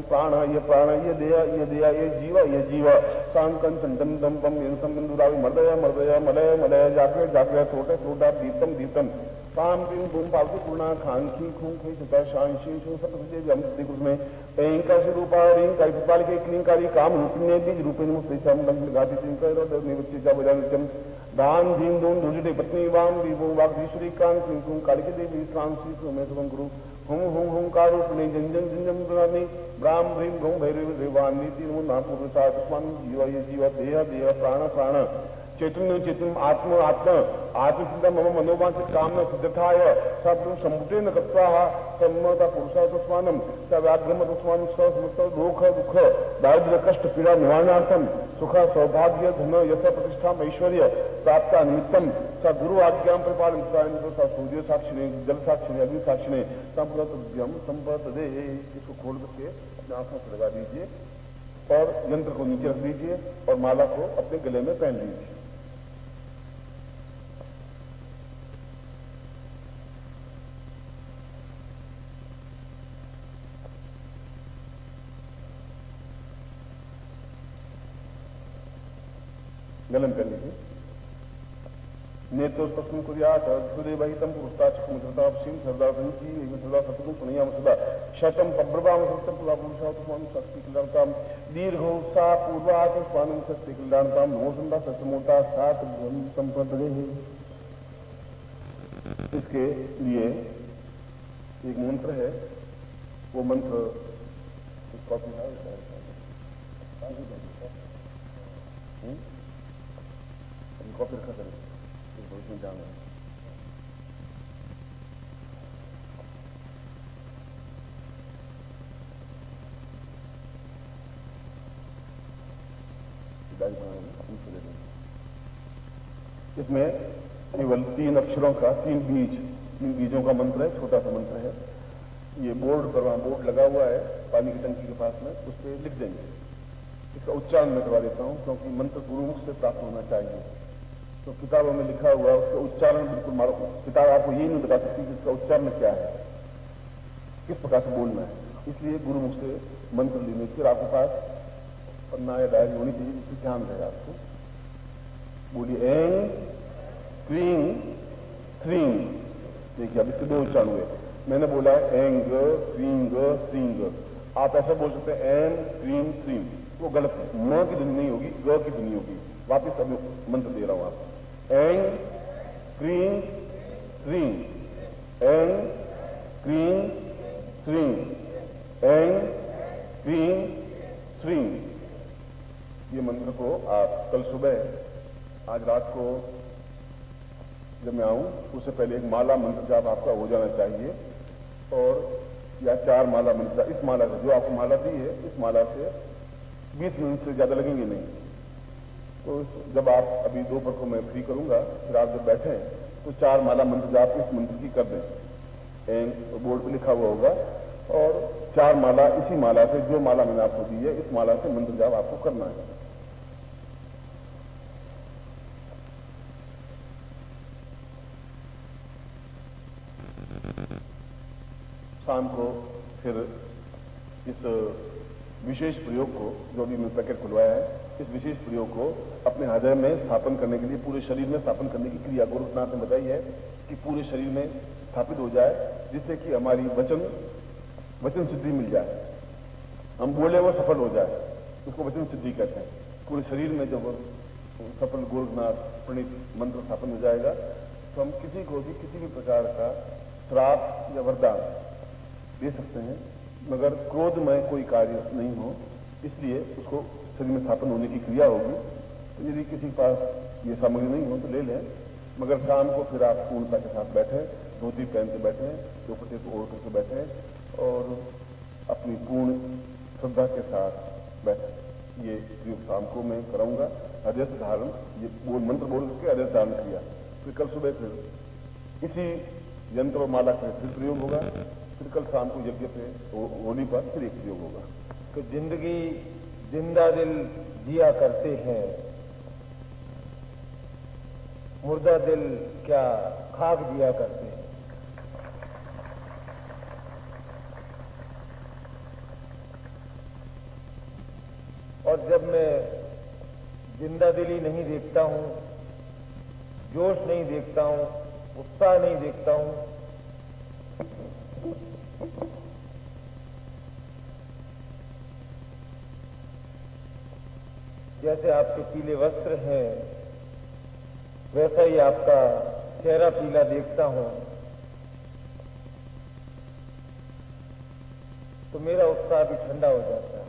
प्राण, ये प्राण, ये देया, ये जीव सांकन चंदन दम्पम बिंदुरावि मर्दय मर्दय मलय मलय जागृत जागृत छोटे छोटा दीप्तम दीप्तम ताम तीन पूर्ण पालतू पूर्णा खांखी खूंखी सता शांशी सत्य कृष्ण में ऐंका से रूपा रींकारी पिपालिके क्लींकारी काम रूपिण्य बीज रूपिण मुस्तेशम घाती सिंह बजानित्यम दान धीम दोन धुजटे पत्नी वाम दीपो वागधीश्वरी कांग कुंकुम कालिके देवी श्रांसी सोमे सुगम गुरु हुम हुम हुंकारूपिणी जंजन जंजम दुरानी ब्राह्म भ्रीम गौ भैरव रेवान्विति नमो नापुरुषा तस्मान जीव ये जीव देह देह प्राण प्राण चैतन्य चैतन्य आत्म आत्म आत्मचिंता मम मनोवांचित कामना सिद्धताय सब संपुटेन कृत्वा सम्मता पुरुषार्थस्मानं सव्याग्रमतस्मानं समस्त दुख दुख दारिद्र्य कष्ट पीड़ा निवारणार्थम सुख सौभाग्य धन यश प्रतिष्ठा ऐश्वर्य प्राप्त निमित्तम स गुरु आज्ञा परिपालन स सूर्य साक्षिणे जल साक्षिणे अग्नि साक्षिणे संप्रतम संप्रतदे। इसको खोल करके आंखों से लगा दीजिए और यंत्र को नीचे रख दीजिए और माला को अपने गले में पहन लीजिए। गलन कर लीजिए। नेत्रोस्पष्टम कुर्यात सुदेवहितम पुरुषताक्षुमृतापसीम सरदारंची सरदा सतगुण पुनयाम सदा शतम पब्रवाम सत्यम पुलापुरुषात्मान शक्ति कल्याणताम दीर्घो सा पूर्वात स्वानम शक्ति कल्याणताम नमोसंदा सत्यमोता सात ब्रह्म संपदे। इसके लिए एक मंत्र है, वो मंत्र कॉपी रखा करें इसमें जाना है। इसमें केवल 3 अक्षरों का 3 बीजों का मंत्र है, छोटा सा मंत्र है। ये बोर्ड पर वहां बोर्ड लगा हुआ है पानी की टंकी के पास में, उस पर लिख देंगे। इसका उच्चारण मैं करवा देता हूं क्योंकि मंत्र गुरुमुख से प्राप्त होना चाहिए। तो किताबों में लिखा हुआ उसका उच्चारण बिल्कुल मारो। किताब आपको ये नहीं बता सकती कि इसका उच्चारण क्या है, किस प्रकार से बोलना है। इसलिए गुरुमुख से मंत्र लेने की आपके पास पन्ना या डायरी होनी चाहिए, जिससे ध्यान रहेगा आपको। बोलिए एंग क्रीं थ्रीं। देखिए अब इसके 2 उच्चारण हुए। मैंने बोला एंग क्रींग श्रींग, आप ऐसा बोल सकते हैं एम क्रीं थ्रीं, वो गलत है। म की ध्वनि नहीं होगी, ग की ध्वनि होगी। वापिस अभी मंत्र दे रहा हूं आपको। एंग क्रीं थ्रीं, एंग क्रीं थ्रीं, एंग क्रीं थ्रीं। ये मंत्र को आप कल सुबह, आज रात को जब मैं आऊं उससे पहले एक माला मंत्र जाप आपका हो जाना चाहिए। और या 4 माला मंत्र, इस माला से जो आपको माला दी है, इस माला से 20 मिनट से ज्यादा लगेंगे नहीं। तो जब आप अभी दोपहर को मैं फ्री करूंगा, फिर आप जब बैठे तो 4 माला मंत्र जाप इस मंत्र की कर दें। एंड बोर्ड पे लिखा हुआ होगा और 4 माला इसी माला से, जो माला मैंने आपको दी है, इस माला से मंत्र जाप आपको करना है। शाम को फिर इस विशेष प्रयोग को, जो अभी मैं पैकेट खुलवाया है, इस विशेष प्रयोग को अपने हृदय में स्थापन करने के लिए, पूरे शरीर में स्थापन करने की क्रिया गोरखनाथ ने बताई है कि पूरे शरीर में स्थापित हो जाए, जिससे कि हमारी वचन सिद्धि मिल जाए। हम बोले वो सफल हो जाए, उसको वचन सिद्धि कहते हैं। पूरे शरीर में जब सफल गोरखनाथ प्रणीत मंत्र स्थापन हो जाएगा तो हम किसी को भी किसी भी प्रकार का श्राप या वरदान दे सकते हैं, मगर क्रोधमय कोई कार्य नहीं हो, इसलिए उसको शरीर में स्थापन होने की क्रिया होगी। तो यदि किसी के पास ये सामग्री नहीं हो तो ले लें, मगर शाम को फिर आप पूर्णता के साथ बैठे, धोती पहन के बैठे, दुपट्टे को ओढ़ करके बैठे और अपनी पूर्ण श्रद्धा के साथ बैठे। ये प्रयोग शाम को मैं कराऊंगा। हृदय से धारण, ये मंत्र बोल करके हृदय धारण किया, फिर कल सुबह फिर इसी यंत्र और माला का फिर प्रयोग होगा। फिर कल शाम को यज्ञ पे होली पर फिर एक प्रयोग होगा। तो जिंदगी जिंदा दिल जिया करते हैं, मुर्दा दिल क्या खाक जिया करते हैं। और जब मैं जिंदा दिली नहीं देखता हूं, जोश नहीं देखता हूं, उत्साह नहीं देखता हूं, जैसे आपके पीले वस्त्र हैं वैसा ही आपका चेहरा पीला देखता हूं, तो मेरा उत्साह भी ठंडा हो जाता है।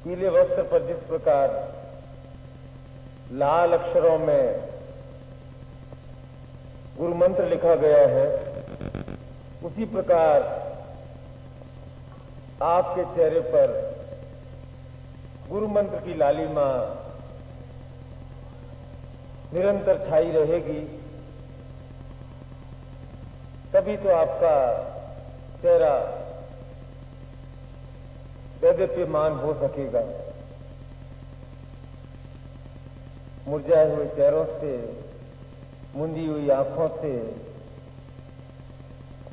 पीले वस्त्र पर जिस प्रकार लाल अक्षरों में गुरु मंत्र लिखा गया है, उसी प्रकार आपके चेहरे पर गुरु मंत्र की लालिमा निरंतर छाई रहेगी, तभी तो आपका चेहरा दैदीप्यमान हो सकेगा। मुरझाए हुए चेहरों से, मुंदी हुई आंखों से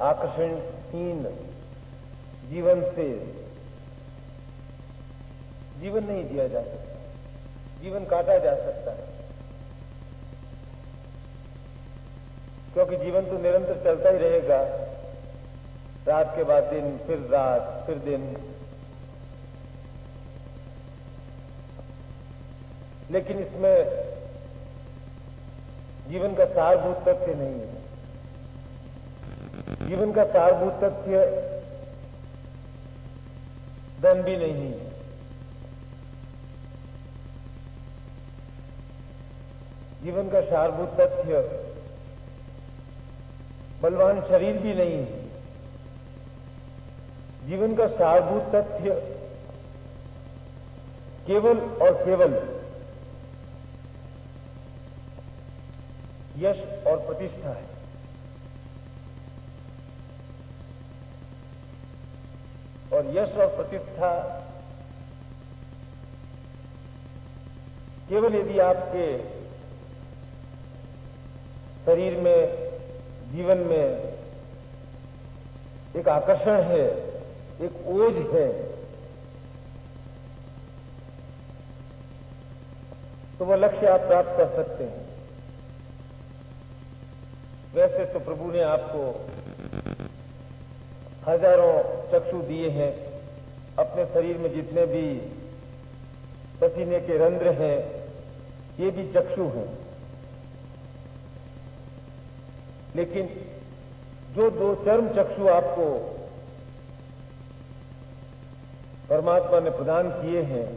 आकर्षणहीन जीवन से जीवन नहीं जिया जा सकता, जीवन काटा जा सकता है, क्योंकि जीवन तो निरंतर चलता ही रहेगा। रात के बाद दिन, फिर रात, फिर दिन। लेकिन इसमें जीवन का सारभूत तथ्य नहीं है। जीवन का सारभूत तथ्य धन भी नहीं है। जीवन का सारभूत तथ्य बलवान शरीर भी नहीं है। जीवन का सारभूत तथ्य केवल और केवल यश और प्रतिष्ठा है। और यश और प्रतिष्ठा केवल यदि आपके शरीर में, जीवन में एक आकर्षण है, एक ओज है, तो वह लक्ष्य आप प्राप्त कर सकते हैं। वैसे तो प्रभु ने आपको हजारों चक्षु दिए हैं। अपने शरीर में जितने भी पसीने के रंध्र हैं, ये भी चक्षु हैं। लेकिन जो दो चर्म चक्षु आपको परमात्मा ने प्रदान किए हैं,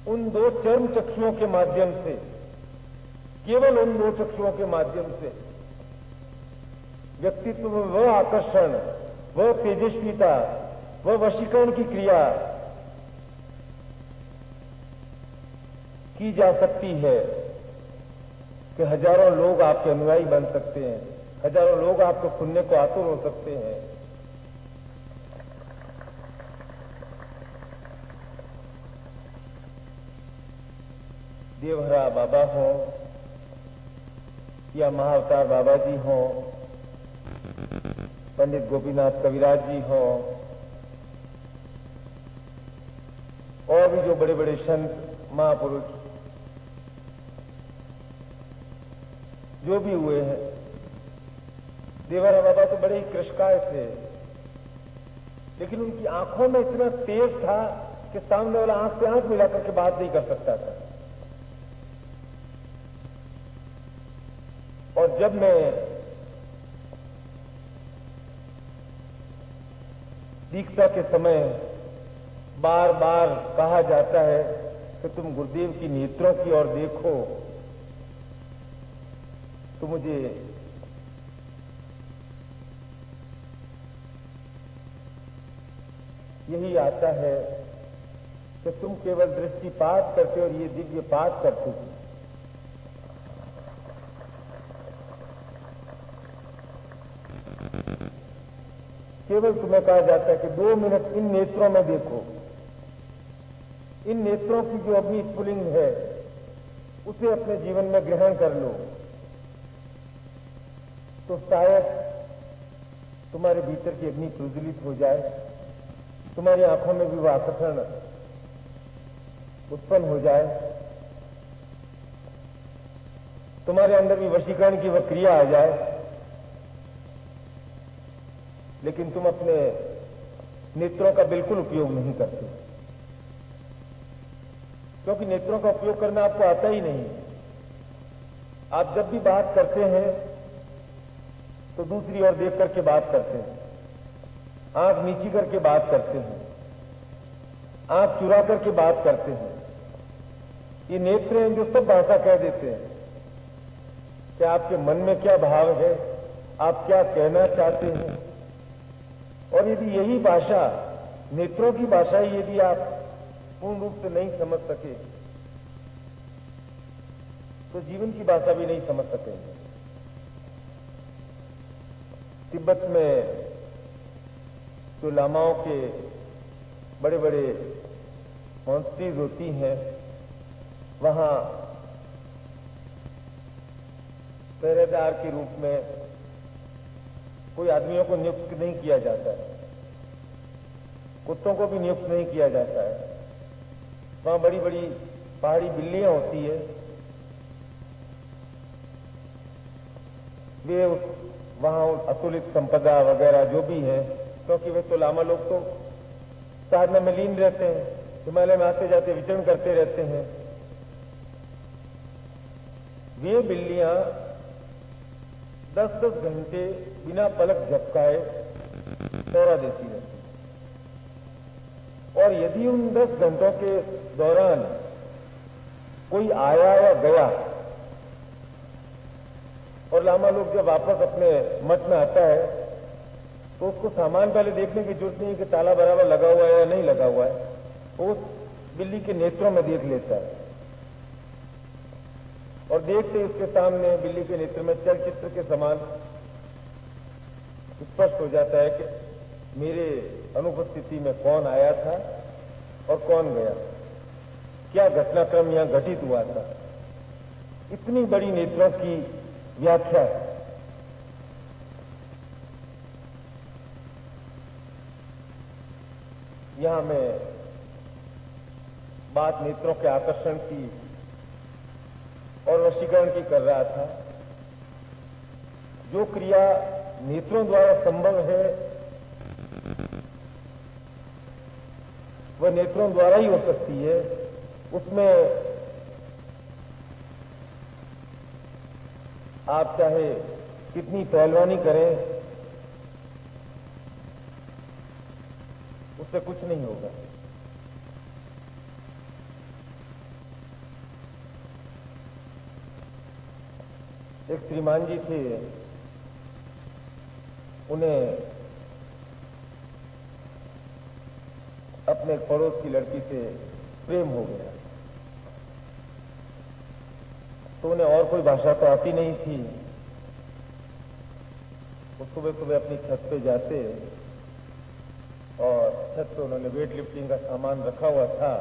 उन दो चर्म चक्षुओं के माध्यम से, केवल उन दो चक्षुओं के माध्यम से व्यक्तित्व में वह आकर्षण, वह तेजस्विता, वह वशीकरण की क्रिया की जा सकती है कि हजारों लोग आपके अनुयायी बन सकते हैं, हजारों लोग आपको सुनने को आतुर हो सकते हैं। देवहरा बाबा हो या महाअवतार बाबा जी हो, पंडित गोपीनाथ कविराज जी हो, और भी जो बड़े बड़े संत महापुरुष जो भी हुए हैं, देवहरा बाबा तो बड़े ही कृशकाय थे, लेकिन उनकी आंखों में इतना तेज था कि सामने वाला आंख से आंख मिलाकर के बात नहीं कर सकता था। और जब मैं दीक्षा के समय बार बार कहा जाता है कि तुम गुरुदेव की नेत्रों की ओर देखो, तो मुझे यही आता है कि तुम केवल दृष्टिपात करते और ये दिव्य पात करते हो। केवल तुम्हें कहा जाता है कि 2 मिनट इन नेत्रों में देखो। इन नेत्रों की जो अग्नि स्फुलिंग है, उसे अपने जीवन में ग्रहण कर लो, तो शायद तुम्हारे भीतर की अग्नि प्रज्वलित हो जाए, तुम्हारी आंखों में भी वह आकर्षण उत्पन्न हो जाए, तुम्हारे अंदर भी वशीकरण की वह क्रिया आ जाए। लेकिन तुम अपने नेत्रों का बिल्कुल उपयोग नहीं करते, क्योंकि नेत्रों का उपयोग करना आपको आता ही नहीं। आप जब भी बात करते हैं तो दूसरी ओर देख करके बात करते हैं, आंख नीची करके बात करते हैं, आंख चुरा करके बात करते हैं। ये नेत्र हैं जो सब भाषा कह देते हैं कि आपके मन में क्या भाव है, आप क्या कहना चाहते हैं। और यदि यही भाषा, नेत्रों की भाषा ही यदि आप पूर्ण रूप से नहीं समझ सके तो जीवन की भाषा भी नहीं समझ सकेंगे। तिब्बत में जो लामाओं के बड़े बड़े मॉन्स्ट्रीज होती हैं, वहां पहरेदार के रूप में कोई आदमियों को नियुक्त नहीं किया जाता है, कुत्तों को भी नियुक्त नहीं किया जाता है। वहां बड़ी बड़ी पहाड़ी बिल्लियां होती है, वे वहां अतुलित संपदा वगैरह जो भी है, क्योंकि वे तो लामा लोग तो साधना में लीन रहते हैं, हिमालय में आते जाते विचरण करते रहते हैं। वे बिल्लियां 10-10 घंटे बिना पलक झपकाए पहरा देती रहती। और यदि उन 10 घंटों के दौरान कोई आया या गया और लामा लोग जब वापस अपने मठ में आता है तो उसको सामान पहले देखने की जरूरत नहीं है कि ताला बराबर लगा हुआ है या नहीं लगा हुआ है, वो बिल्ली के नेत्रों में देख लेता है। और देखते उसके सामने बिल्ली के नेत्र में चलचित्र के समान स्पष्ट हो जाता है कि मेरे अनुपस्थिति में कौन आया था और कौन गया, क्या घटनाक्रम यहां घटित हुआ था। इतनी बड़ी नेत्रों की व्याख्या है। यहां मैं बात नेत्रों के आकर्षण की और वशीकरण की कर रहा था। जो क्रिया नेत्रों द्वारा संभव है वह नेत्रों द्वारा ही हो सकती है। उसमें आप चाहे कितनी पहलवानी करें, उससे कुछ नहीं होगा। एक श्रीमान जी थे, उन्हें अपने पड़ोस की लड़की से प्रेम हो गया, तो उन्हें और कोई भाषा तो आती नहीं थी। वो सुबह सुबह अपनी छत पे जाते और छत पे उन्होंने वेट लिफ्टिंग का सामान रखा हुआ था।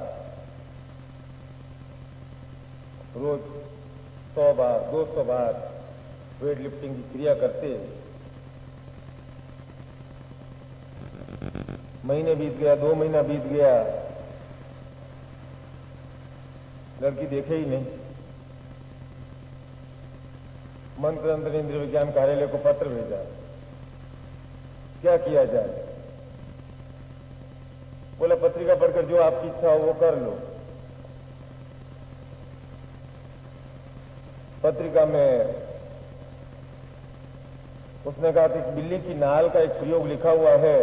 रोज 100 बार 200 बार वेट लिफ्टिंग की क्रिया करते। महीने बीत गया, 2 महीना बीत गया, लड़की देखे ही नहीं। मंत्र अंतर इंद्रिय विज्ञान कार्यालय को पत्र भेजा, क्या किया जाए। बोला पत्रिका पढ़कर जो आपकी इच्छा हो वो कर लो। पत्रिका में उसने कहा कि बिल्ली की नाल का एक प्रयोग लिखा हुआ है,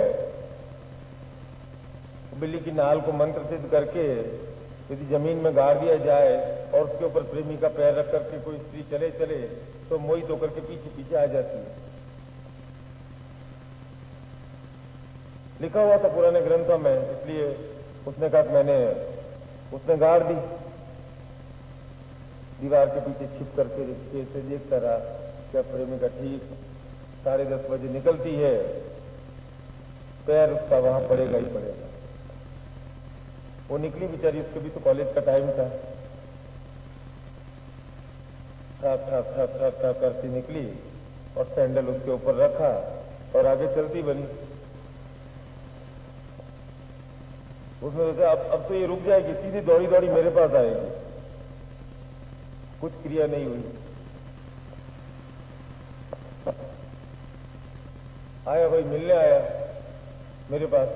बिल्ली की नाल को मंत्र सिद्ध करके यदि जमीन में गाड़ दिया जाए और उसके ऊपर प्रेमी का पैर रख करके कोई स्त्री चले चले तो मोहित होकर के पीछे पीछे आ जाती है। लिखा हुआ था पुराने ग्रंथों में, इसलिए उसने कहा उसने गाड़ दी। दीवार के पीछे छिप करके से देखता रहा, क्या प्रेमिका ठीक 10:30 बजे निकलती है, पैर उसका वहां पड़ेगा ही पड़ेगा। वो निकली बेचारी, उसके भी तो कॉलेज का टाइम था। था करती निकली और सैंडल उसके ऊपर रखा और आगे चलती बनी। उसने सोचा अब तो ये रुक जाएगी, सीधी दौड़ी दौड़ी मेरे पास आएगी। कुछ क्रिया नहीं हुई। आया भाई, मिलने आया मेरे पास।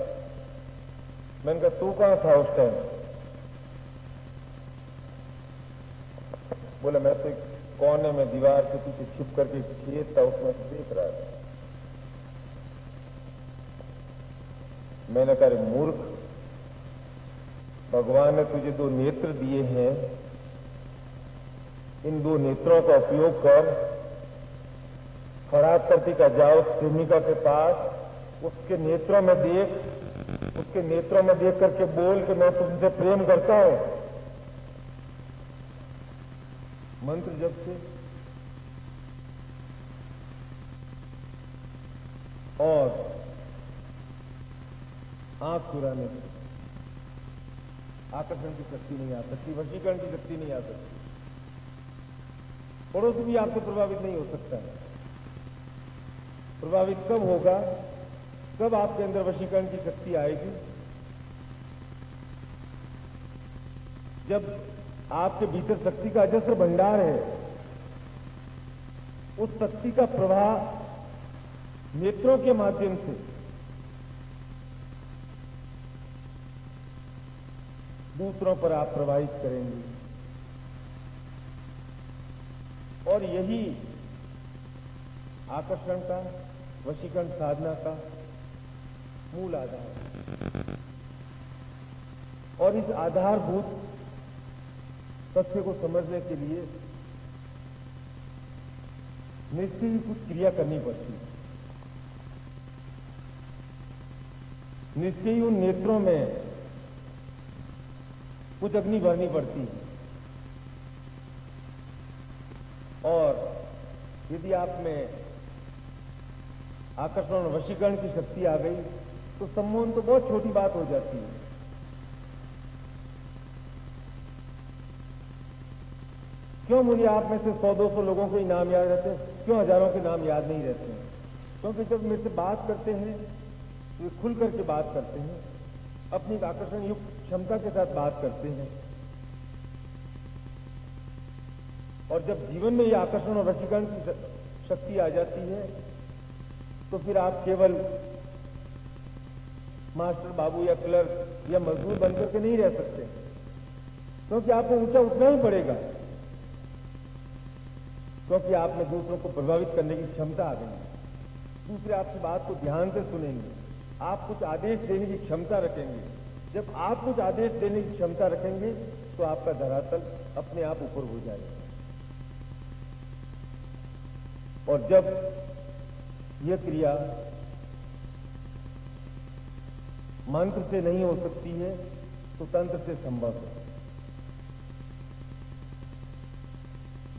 मैंने कहा तू कहां था उस टाइम? बोला मैं तो कोने में दीवार के पीछे छिप करके खेत था, उसमें से देख रहा था। मैंने कहा मूर्ख, भगवान ने तुझे 2 नेत्र दिए हैं, इन दो नेत्रों का उपयोग कर फरात करती का जाओ प्रेमिका के पास, उसके नेत्रों में देख करके बोल कि मैं तुमसे प्रेम करता हूं। मंत्र जब से और आंख चुराने से आकर्षण की शक्ति नहीं आ सकती, वशीकरण की शक्ति नहीं आ सकती। पड़ोसी भी आपसे प्रभावित नहीं हो सकता है। प्रभावित कब होगा, कब आपके अंदर वशीकरण की शक्ति आएगी, जब आपके भीतर शक्ति का अजस्र भंडार है। उस शक्ति का प्रवाह नेत्रों के माध्यम से दूसरों पर आप प्रवाहित करेंगे, और यही आकर्षण का, वशीकरण साधना का मूल आधार है। और इस आधारभूत तथ्य को समझने के लिए निश्चय ही कुछ क्रिया करनी पड़ती है। निश्चय ही उन नेत्रों में कुछ अग्नि भरनी पड़ती है। और यदि आप में आकर्षण और वशीकरण की शक्ति आ गई तो सम्मोहन तो बहुत छोटी बात हो जाती है। क्यों मुझे आप में से 100-200 लोगों के नाम याद रहते हैं, क्यों हजारों के नाम याद नहीं रहते हैं? क्योंकि जब मेरे से बात करते हैं तो वे खुल करके बात करते हैं, अपनी आकर्षण युक्त क्षमता के साथ बात करते हैं। और जब जीवन में ये आकर्षण और वशीकरण की शक्ति आ जाती है तो फिर आप केवल मास्टर बाबू या क्लर्क या मजदूर बनकर के नहीं रह सकते, क्योंकि आपको ऊंचा उठना ही पड़ेगा, क्योंकि आप में दूसरों को प्रभावित करने की क्षमता आ गई है। दूसरे आपकी बात को ध्यान से सुनेंगे, आप कुछ आदेश देने की क्षमता रखेंगे। जब आप कुछ आदेश देने की क्षमता रखेंगे तो आपका धरातल अपने आप ऊपर हो जाएगा। और जब यह क्रिया मंत्र से नहीं हो सकती है तो तंत्र से संभव है।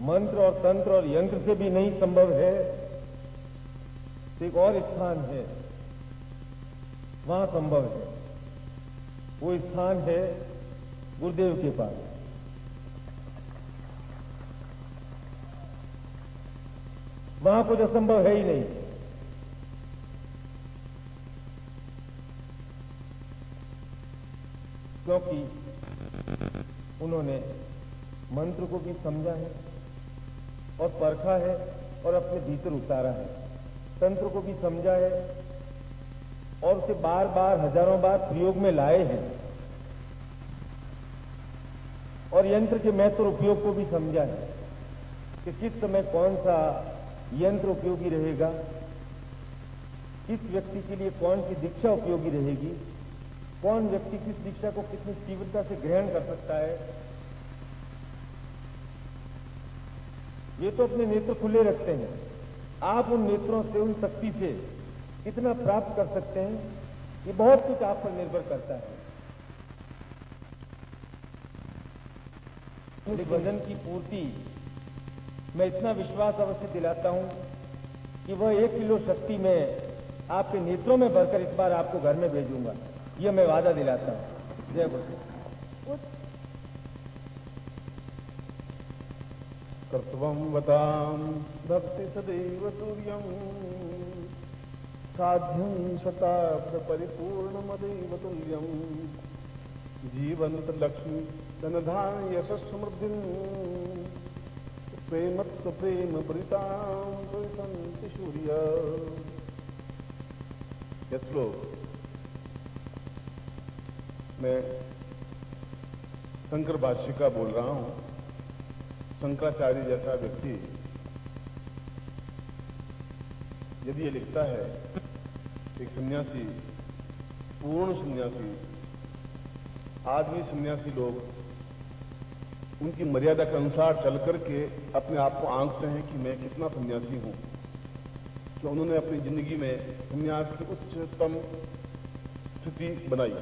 मंत्र और तंत्र और यंत्र से भी नहीं संभव है तो एक और स्थान है, वहां संभव है। वो स्थान है गुरुदेव के पास। वहां कुछ असंभव है ही नहीं। क्योंकि उन्होंने मंत्र को भी समझा है और परखा है और अपने भीतर उतारा है। तंत्र को भी समझा है और उसे बार बार हजारों बार प्रयोग में लाए हैं। और यंत्र के महत्व और उपयोग को भी समझा है कि किस समय कौन सा यंत्र उपयोगी रहेगा, किस व्यक्ति के लिए कौन सी दीक्षा उपयोगी रहेगी, कौन व्यक्ति किस दीक्षा को कितनी तीव्रता से ग्रहण कर सकता है। ये तो अपने नेत्र खुले रखते हैं। आप उन नेत्रों से, उन शक्ति से कितना प्राप्त कर सकते हैं, ये बहुत कुछ आप पर निर्भर करता है। निबंधन की पूर्ति मैं इतना विश्वास अवश्य दिलाता हूं कि वह 1 किलो शक्ति में आपके नेत्रों में भरकर इस बार आपको घर में भेजूंगा, यह मैं वादा दिलाता हूं। जय गुरु। कर्तव्यं वतां भक्ति सदैव तुर्यं साध्यं शताब्द परिपूर्णमदेव तुल्यं जीवन्त लक्ष्मी धनधान्य यशः समृद्धिं प्रेमत्व प्रेम परितां परिसन्ति सूर्य। यह श्लोक मैं शंकर भाष्य का बोल रहा हूं। शंकराचार्य जैसा व्यक्ति यदि ये लिखता है, एक सन्यासी, पूर्ण सन्यासी, आदमी सन्यासी लोग उनकी मर्यादा के अनुसार चल करके अपने आप को आंकते हैं कि मैं कितना सन्यासी हूं, कि उन्होंने अपनी जिंदगी में सन्यास की उच्चतम स्थिति बनाई।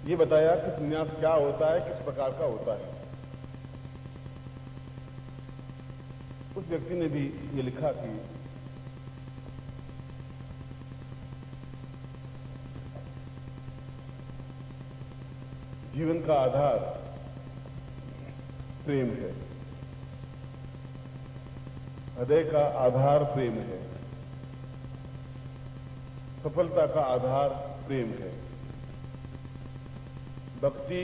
ये बताया कि सन्यास क्या होता है, किस प्रकार का होता है। उस व्यक्ति ने भी ये लिखा कि जीवन का आधार प्रेम है, हृदय का आधार प्रेम है, सफलता का आधार प्रेम है, भक्ति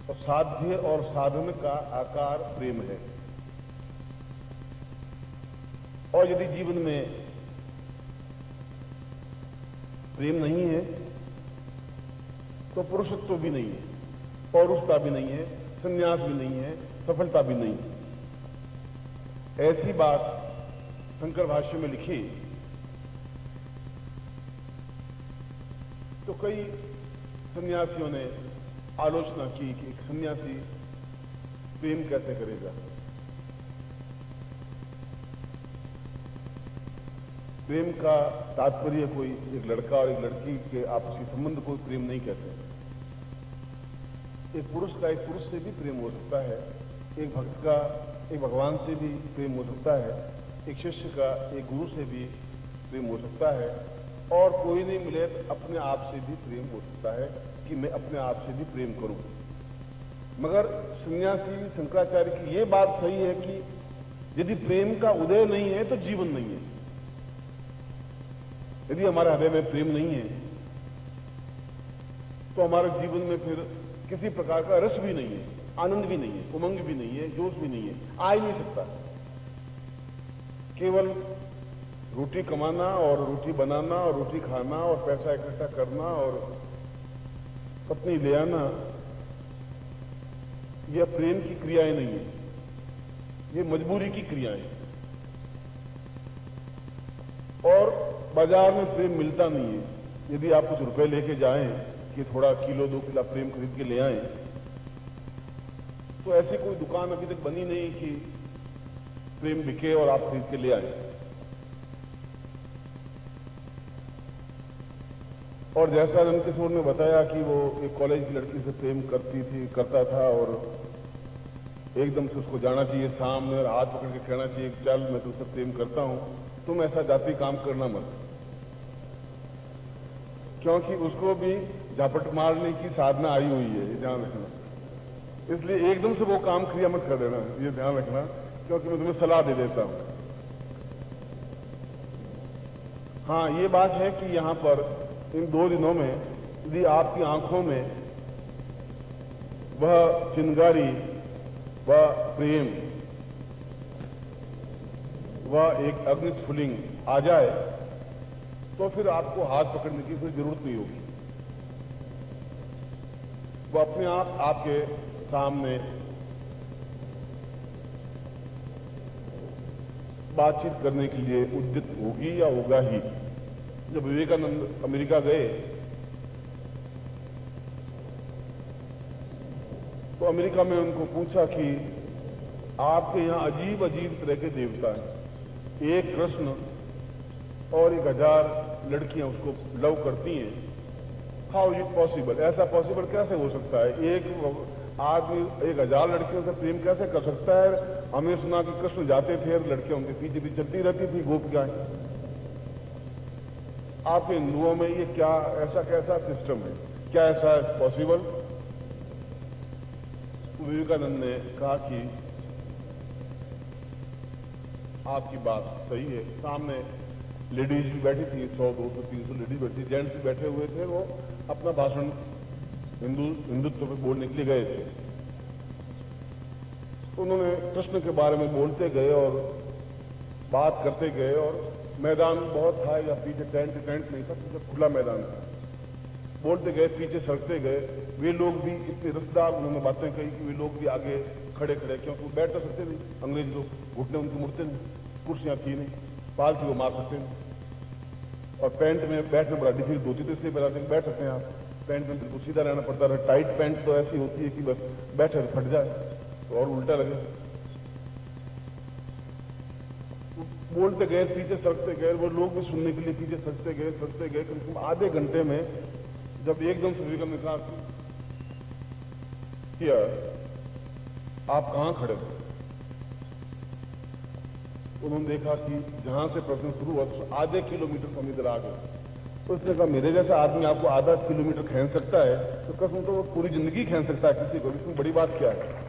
और साध्य और साधन का आकार प्रेम है। और यदि जीवन में प्रेम नहीं है तो पुरुषत्व भी नहीं है, पौरुषता भी नहीं है, संन्यास भी नहीं है, सफलता भी नहीं है। ऐसी बात शंकर भाष्य में लिखी तो कई सन्यासियों ने आलोचना की कि एक सन्यासी प्रेम कैसे करेगा। प्रेम का तात्पर्य कोई एक लड़का और एक लड़की के आपसी संबंध को प्रेम नहीं कहते। एक पुरुष का एक पुरुष से भी प्रेम हो सकता है, एक भक्त का एक भगवान से भी प्रेम हो सकता है, एक शिष्य का एक गुरु से भी प्रेम हो सकता है, और कोई नहीं मिले तो अपने आप से भी प्रेम हो सकता है कि मैं अपने आप से भी प्रेम करूं। मगर सन्यासी शंकराचार्य की यह बात सही है कि यदि प्रेम का उदय नहीं है तो जीवन नहीं है। यदि हमारे हृदय में प्रेम नहीं है तो हमारे जीवन में फिर किसी प्रकार का रस भी नहीं है, आनंद भी नहीं है, उमंग भी नहीं है, जोश भी नहीं है, आ ही नहीं सकता। केवल रोटी कमाना और रोटी बनाना और रोटी खाना और पैसा इकट्ठा करना और पत्नी ले आना, यह प्रेम की क्रियाएं नहीं है, ये मजबूरी की क्रियाएं हैं। और बाजार में प्रेम मिलता नहीं है। यदि आप कुछ रुपए लेके जाएं कि थोड़ा किलो 2 किलो प्रेम खरीद के ले आएं, तो ऐसी कोई दुकान अभी तक बनी नहीं कि प्रेम बिके और आप खरीद के ले आए। और जैसा नंदकिशोर ने बताया कि वो एक कॉलेज की लड़की से प्रेम करता था और एकदम से उसको जाना चाहिए सामने और हाथ पकड़ के कहना चाहिए चल मैं तुझसे प्रेम करता हूं, तुम ऐसा जाति काम करना मत, क्योंकि उसको भी झापट मारने की साधना आई हुई है, ये ध्यान रखना। इसलिए एकदम से वो काम क्रिया मत कर देना, ये ध्यान रखना, क्योंकि मैं तुम्हें सलाह दे देता हूं। हाँ, ये बात है कि यहां पर इन 2 दिनों में यदि आपकी आंखों में वह चिंगारी, वह प्रेम, वह एक अग्निस्फुलिंग आ जाए तो फिर आपको हाथ पकड़ने की कोई जरूरत नहीं होगी। वो अपने आप आपके सामने बातचीत करने के लिए उद्यत होगी या होगा ही। जब विवेकानंद अमेरिका गए तो अमेरिका में उनको पूछा कि आपके यहां अजीब अजीब तरह के देवता हैं, एक कृष्ण और 1000 लड़कियां उसको लव करती हैं, हाउ इज इट पॉसिबल? ऐसा पॉसिबल कैसे हो सकता है? एक आदमी 1000 लड़कियों से प्रेम कैसे कर सकता है? हमें सुना कि कृष्ण जाते थे, लड़कियां उनके पीछे भी चलती रहती थी, गोपिकाएं। आप हिंदुओं में ये क्या ऐसा कैसा सिस्टम है? क्या ऐसा पॉसिबल? विवेकानंद ने कहा कि आपकी बात सही है। सामने लेडीज भी बैठी थी, 100, 200, 300 लेडीज बैठी, जेंट्स भी बैठे हुए थे। वो अपना भाषण हिंदुत्व पे बोलने के लिए गए थे। तो उन्होंने कृष्ण के बारे में बोलते गए और बात करते गए, और मैदान बहुत था, या पीछे टेंट नहीं था, पीछे खुला मैदान था। बोलते गए, पीछे सड़कते गए। वे लोग भी इतने रसदार उन्होंने बातें कही कि वे लोग भी आगे खड़े, क्योंकि वो बैठ तो सकते नहीं, अंग्रेज लोग घुटने उनके मुड़ते नहीं, कुर्सियां थी नहीं, पाल थी वो मार सकते नहीं, और पैंट में बैठना बड़ा डिफिकल्ट होती, तो इसलिए बताते बैठ सकते हैं आप, पैंट में बिल्कुल सीधा रहना पड़ता है। टाइट पैंट तो ऐसी होती है कि बस बैठे तो फट जाए तो और उल्टा लगे। बोलते गए, पीछे सरकते गए, वो लोग भी सुनने के लिए पीछे सरकते गए कम से कम आधे घंटे में जब एकदम से विक्रम ने कहा किया आप कहां खड़े थे, उन्होंने देखा कि जहां से प्रश्न शुरू हुआ तो आधे किलोमीटर हम इधर आ गए। तो उसने कहा मेरे जैसा आदमी आपको आधा किलोमीटर खींच सकता है तो कसम तो वो पूरी जिंदगी खींच सकता है किसी को, इसमें बड़ी बात क्या है।